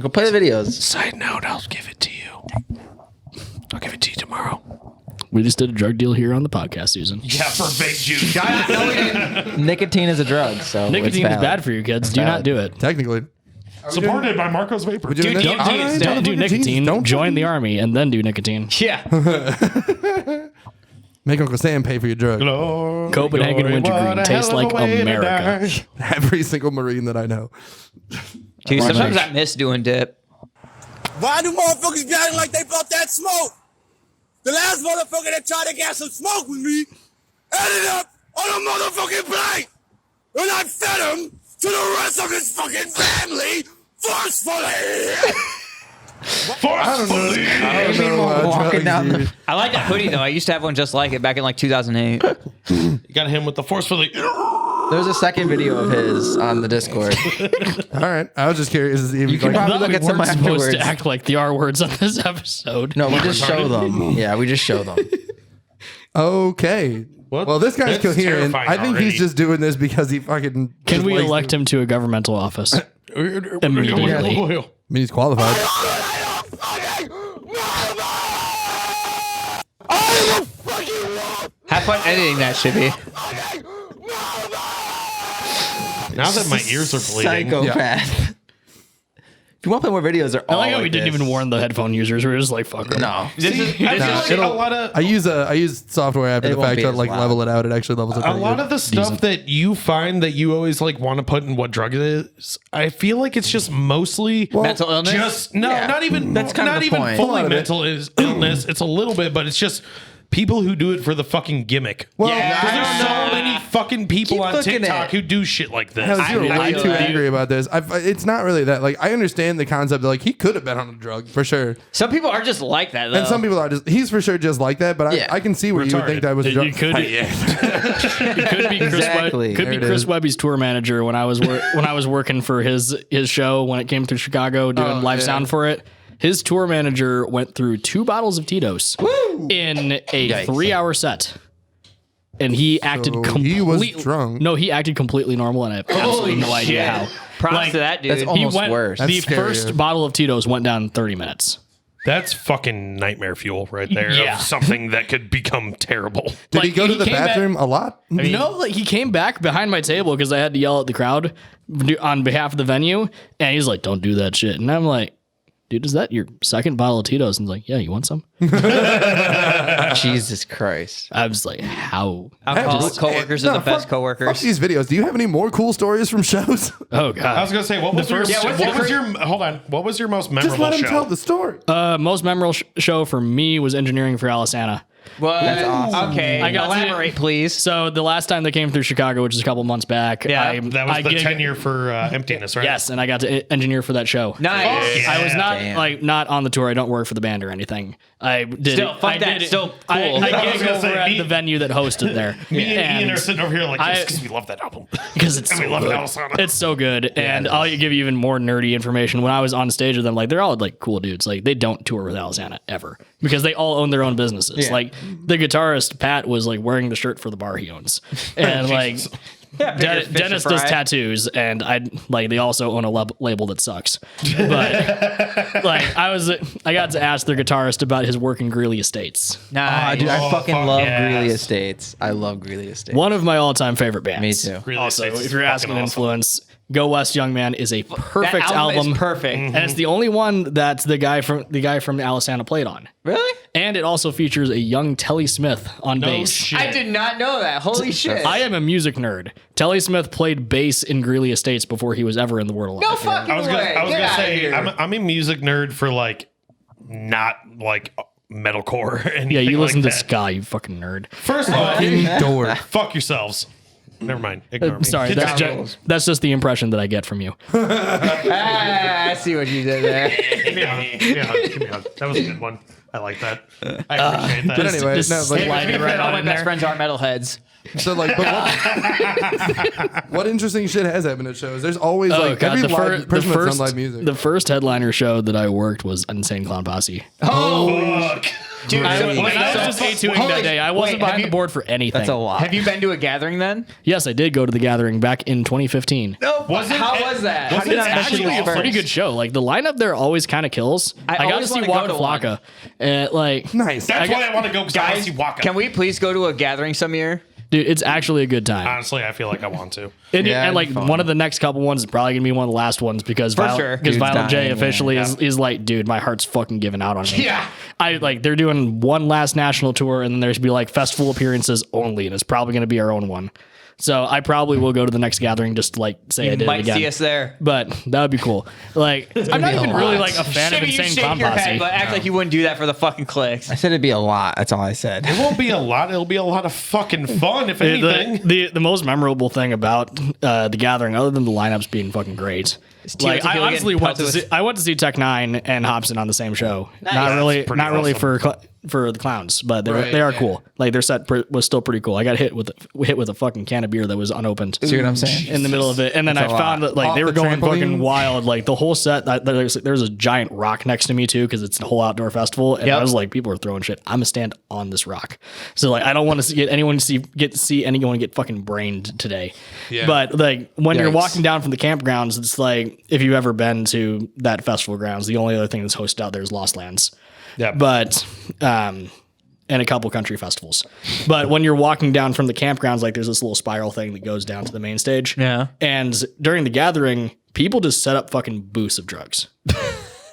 go play the videos. Side note, I'll give it to you. I'll give it to you tomorrow. We just did a drug deal here on the podcast, Susan. Yeah, for vape juice. Nicotine is a drug, so Nicotine it's is bad for you kids. Do not do it. Technically. Supported by Marco's Vapor. We're doing Dude, this? DMT All right, instead. Don't do fucking nicotine. Jesus, Don't Join the fucking- army and then do nicotine. Yeah. Make Uncle Sam pay for your drug. Glory, Copenhagen glory, wintergreen what a tastes hell of like a way to America. die. Every single Marine that I know. Dude, sometimes I miss doing dip. Why do motherfuckers be acting like they felt that smoke? The last motherfucker that tried to get some smoke with me ended up on a motherfucking plane. And I fed him to the rest of his fucking family forcefully. Forcefully. I don't know, walking drugs, down the- dude. I like that hoodie, though. I used to have one just like it back in like 2008. You got him with the forcefully. There's a second video of his on the Discord. All right. I was just curious to see if You can I probably thought look we at some weren't supposed afterwards. to act like the R words on this episode. No, we just show them. Yeah, we just show them. Okay. What? Well, this guy's That's coherent. terrifying I think already. he's just doing this because he fucking. Can just we likes elect him to a governmental office? Immediately. I mean, he's qualified. Have fun editing that, Shibby. Now that my ears are bleeding. Psychopath. If you want to play more videos, they're I all like how we like didn't this. even warn the headphone users. We were just like, fuck them. No. I feel like a lot of I use software after It the won't fact be to as like loud. level it out. It actually levels it. a pretty lot good. of the stuff that you find that you always like want to put in what drug it is. I feel like it's just mostly Mental illness? Just not even That's kind of not the even point. A lot fully of it. mental illness. It's a little bit, but it's just people who do it for the fucking gimmick. Well, Because there's so many fucking people Keep on looking at TikTok it. who do shit like this. Hell, you're I way feel too that. angry about this. It's not really that. Like, I understand the concept. Like, he could have been on a drug for sure, Some people are just like that, though. and some people are just. He's for sure just like that. But Yeah. I can see where you would think that was a drug. You could, it could be Chris, Exactly. could be There it Chris is. Webby's tour manager when I was when I was working for his show when it came through Chicago doing live sound for it. His tour manager went through 2 bottles of Tito's in a Yikes. 3-hour set. And he acted So completely. he was drunk. No, he acted completely normal, and I have absolutely no idea shit. how. Props Like, to that dude. That's almost he went, worse. The That's scary. first bottle of Tito's went down in 30 minutes. That's fucking nightmare fuel right there. Yeah. Of something that could become terrible. Did he Like, go to he the came back- bathroom a lot? No, like he came back behind my table because I had to yell at the crowd on behalf of the venue, and he's like, "Don't do that shit." And I'm like, "Dude, is that your second bottle of Tito's?" And he's like, "Yeah, you want some?" Jesus Christ. I was like, "How?" Coworkers are the best Fuck coworkers. these videos. Do you have any more cool stories from shows? Oh I god. was gonna say, what was what was your most memorable Just let him show? tell the story. Most memorable show for me was engineering for Alisana. What? That's awesome. Okay, I got to- elaborate, please. So the last time they came through Chicago, which is a couple months back, Yeah. That was I the gig- tenure for Emptiness, right? Yes, and I got to engineer for that show. Nice. Yeah. I was not Damn. not on the tour. I don't work for the band or anything. I did. Still, fuck I that. did- Still I cool. gigged I was gonna over say, at me- the venue that hosted there. Me and Ian are sitting over here like, I- yes, because we love that album. because it's And so we love good. Alisana. It's so good, and I'll give you even more nerdy information. When I was on stage with them, like they're all like cool dudes. Like they don't tour with Alisana ever because they all own their own businesses. Yeah. Like the guitarist Pat was like wearing the shirt for the bar he owns, and like Yeah, bigger fish Dennis to does fry. tattoos, and I like they also own a label that sucks. But like I got to ask their guitarist about his work in Greeley Estates. Nice. Dude, I Oh, fucking fuck love yes. Greeley Estates. I love Greeley Estates. One of my all-time favorite bands. Me too. Really Also, Estates is if you're asking fucking awesome. influence, Go West Young Man is a perfect that album. is perfect. And it's the only one that the guy from Alisana played on. Really? And it also features a young Telly Smith on No bass. shit. I did not know that. Holy shit. I am a music nerd. Telly Smith played bass in Greeley Estates before he was ever in the world alive. no fucking I was way. gonna Get outta say, here. I'm a music nerd for like, not like metalcore. Or anything Yeah, you listen like to that. ska, you fucking nerd. First of all, Door. fuck yourselves. Never mind. Ignore me. Sorry, that's just the impression that I get from you. I see what you did there. Give me a hug. Give me a hug. Give me a hug. That was a good one. I like that. I appreciate that. But anyway, Just no, like, slide it right All on my in best there. friends are metalheads. so like, but what interesting shit has happened at shows? There's always Oh, like God, every the live person that's done live music. the first headliner show that I worked was Insane Clown Posse. Fuck. Dude, I so- was just A2ing Holy- that day. I wasn't wait, behind have the you- board for anything. That's a lot. Have you been to a gathering then? Yes, I did go to the gathering back in 2015. No. Was it- How was that? was it It's actually a awesome? pretty good show. Like the lineup there always kind of kills. I got to always see wanna go Waka to one. Flocka. And like, Nice. That's why I want to go because I want to Guys, see Waka. can we please go to a gathering some year? dude, it's actually a good time. Honestly, I feel like I want to. Yeah, And like it'd be fun. one of the next couple ones is probably gonna be one of the last ones because sure. because Dude's Violent J dying, officially yeah. is like, dude, my heart's fucking giving out on me. Yeah. I like they're doing one last national tour and then there's be like festival appearances only, and it's probably gonna be our own one. So I probably will go to the next gathering just to like say I did it Might again. see us there. But that would be cool. Like I'm not be a even lot. really like a fan of Shimmy, you Insane shake Clown your Posse. head, but act like you wouldn't do that for the fucking clicks. I said it'd be a lot. That's all I said. It won't be a lot. It'll be a lot of fucking fun, if anything. The most memorable thing about the gathering, other than the lineups being fucking great, Tila like I Tequila honestly getting went to pelted see, I went to see Tech Nine and Hobson on the same show. Not That's really, pretty not really awesome. for the clowns, but Right, they are yeah. cool. Like their set was still pretty cool. I got hit with a fucking can of beer that was unopened. See what I'm saying? In the middle of it, and then That's I a found lot. that like Off they were the going trampoline? fucking wild. Like the whole set, there's a giant rock next to me too because it's a whole outdoor festival, and Yep. I was like, people are throwing shit. I'm gonna stand on this rock. So like, I don't want to get anyone to see anyone get fucking brained today. Yeah. But like when you're Yikes. walking down from the campgrounds, it's like if you've ever been to that festival grounds, the only other thing that's hosted out there is Lost Lands. Yeah. But and a couple country festivals. But when you're walking down from the campgrounds, like there's this little spiral thing that goes down to the main stage. Yeah. And during the gathering, people just set up fucking booths of drugs.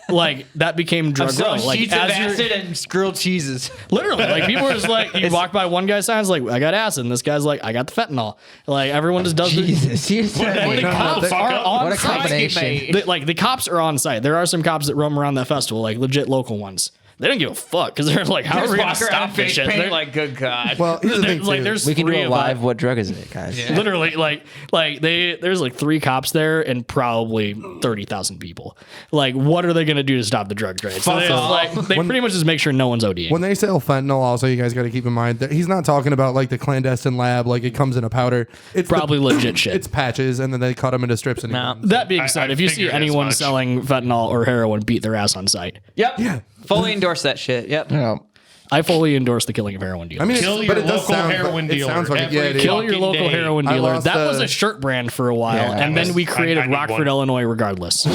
Like that became drug row. Like sheets of acid and grilled cheeses. Literally, like people are just like, you walk by one guy's signs like, I got acid, and this guy's like, I got the fentanyl. Like everyone just does Jesus, the cops are on what a site. combination. The cops are on site. There are some cops that roam around that festival, like legit local ones. They don't give a fuck because they're like, how are we gonna stop this shit? They're like, good God. Well, here's the thing, like, too. there's We can do three a of live. us. What drug is it, guys? Yeah. Literally, there's like 3 cops there and probably 30,000 people. Like, what are they gonna do to stop the drug trade? So they pretty much just make sure no one's ODing. When they sell fentanyl, also you guys got to keep in mind that he's not talking about like the clandestine lab, like it comes in a powder. It's probably legit shit. It's patches, and then they cut them into strips. And That being said, if you see figured as anyone much. selling fentanyl or heroin, beat their ass on site. Yep. Yeah. Fully endorse that shit. Yep. No. I fully endorse the killing of heroin dealers. I mean, Kill but your it does local sound, heroin it dealer. sounds like Every yeah, dude. kill your fucking local day. heroin I dealer. lost, That was a shirt brand for a while, Yeah, and then we created I need Rockford, one. Illinois, regardless.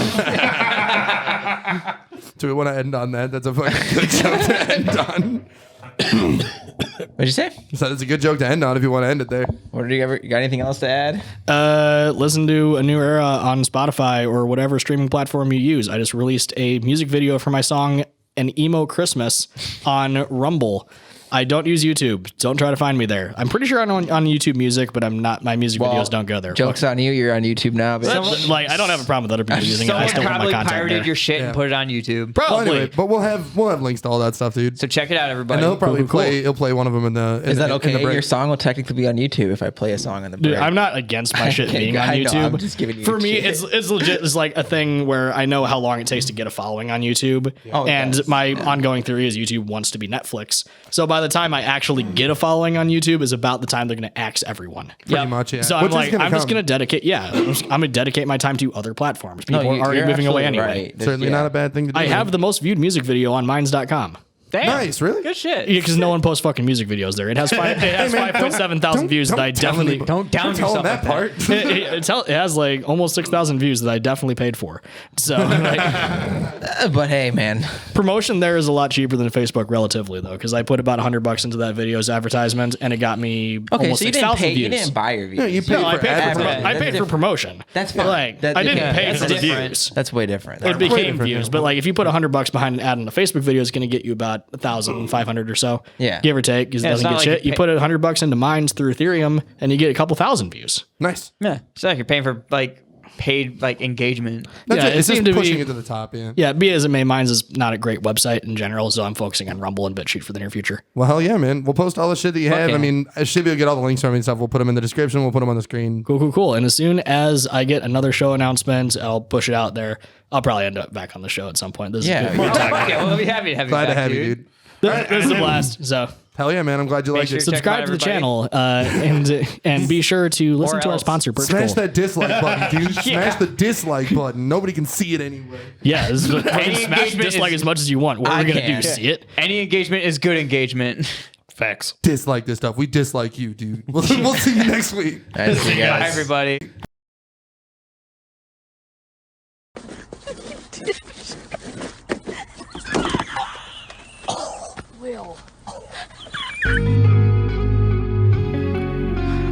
Do we want to end on that? That's a fucking good joke to end on. What'd you say? So it's a good joke to end on if you want to end it there. What did you got anything else to add? Listen to A New Era on Spotify or whatever streaming platform you use. I just released a music video for my song An Emo Christmas on Rumble. I don't use YouTube. Don't try to find me there. I'm pretty sure I'm on YouTube Music, but I'm not. My music videos don't go there. Joke's on you. You're on YouTube now. But Like I don't have a problem with other people using it. I Someone still want my probably content pirated there. your shit and put it on YouTube. Probably. Well, anyway, but we'll have links to all that stuff, dude. So check it out, everybody. And he'll probably Cool. he'll play one of them in the. is that in okay? the break. Your song will technically be on YouTube if I play a song in the Dude, break. I'm not against my shit Okay, being on I know, YouTube. I'm just giving you For me, shit. it's legit. It's like a thing where I know how long it takes to get a following on YouTube, Oh, it and does. my ongoing theory is YouTube wants to be Netflix. So by the time I actually get a following on YouTube, is about the time they're going to axe everyone. Pretty much, yeah. So Which I'm is like, gonna I'm just come. going to dedicate. Yeah, I'm going to dedicate my time to other platforms. No, People are already you're moving away absolutely anyway. right. Certainly Yeah. not a bad thing to do. I have the most viewed music video on Minds.com. Damn. Nice, really? Good shit. Because no one posts fucking music videos there. It has 5.7 thousand views that I definitely Don't down tell yourself them that like that. part. it has like almost 6,000 views that I definitely paid for. So like, But hey, man. promotion there is a lot cheaper than Facebook relatively though, because I put about $100 into that video's advertisement and it got me Okay, almost so you didn't 6,000 pay. views. You didn't buy your views. Yeah, you paid No, I for paid for, advertising. I That's paid for different. promotion. That's fine. Like, That- I didn't yeah, pay that's for the different. views. That's way different. It became different, views, yeah. but like if you put $100 behind an ad on a Facebook video, it's going to get you about 1,500 or so. Yeah. Give or take, because it Yeah, it's doesn't not get like shit. you You put $100 into Minds through Ethereum and you get a couple thousand views. Nice. Yeah. It's like you're paying for like paid like engagement. That's Yeah, it. it It's just seemed to pushing be- it to the top, yeah. Yeah, be as it may, Minds is not a great website in general, so I'm focusing on Rumble and BitChute for the near future. Well, hell yeah, man. We'll post all the shit that you have. yeah. I mean, Shibby will get all the links from me and stuff. We'll put them in the description. We'll put them on the screen. Cool. And as soon as I get another show announcement, I'll push it out there. I'll probably end up back on the show at some point. This Yeah, is yeah. Okay, well, we'll be happy to have you Glad to back, have dude. you, dude. This is a blast. So Hell yeah, man. I'm glad you liked sure it. to check subscribe out to the everybody. channel and be sure to listen to our else. sponsor, Perk Smash Gold. that dislike button, dude. Smash the dislike button. Nobody can see it anyway. Yeah, this is, smash engagement dislike is- as much as you want. What are I we gonna do? can't. See it? Any engagement is good engagement. Facts. Dislike this stuff. We dislike you, dude. We'll see you next week. All right, see you Bye, guys. everybody.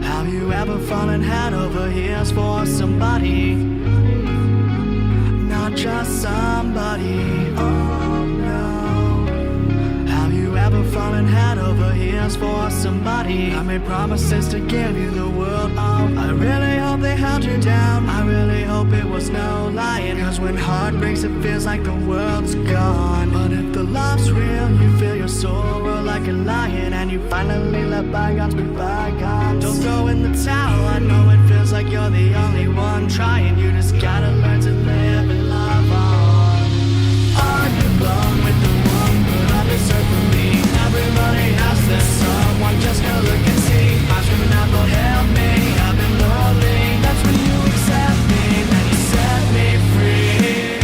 Have you ever fallen head over heels for somebody? Not just somebody. Oh no. Have you ever fallen head over heels for somebody? I made promises to give you the world. Oh, I really hope they held you down. I really hope it was no lying. Cause when heart breaks, it feels like the world's gone. But if the love's real, you feel your soul roar like a lion. And you finally let bygones be bygones. Don't throw in the towel. I know it feels like you're the only one trying. You just gotta learn to live and love on. Are you alone with the one put on this earth for me? Everybody has this someone, just go look and see. I'm screaming out, Lord help me, I've been lonely. That's when you accept me, then you set me free.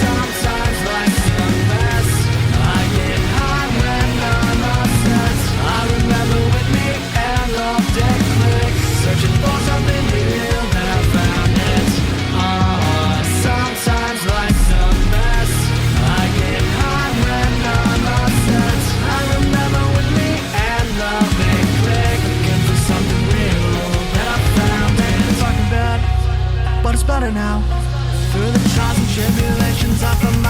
Sometimes life's a mess. I get high when I'm obsessed. I remember with me and love did click. Searching for something real, then I found it. started now. Through the trials and tribulations of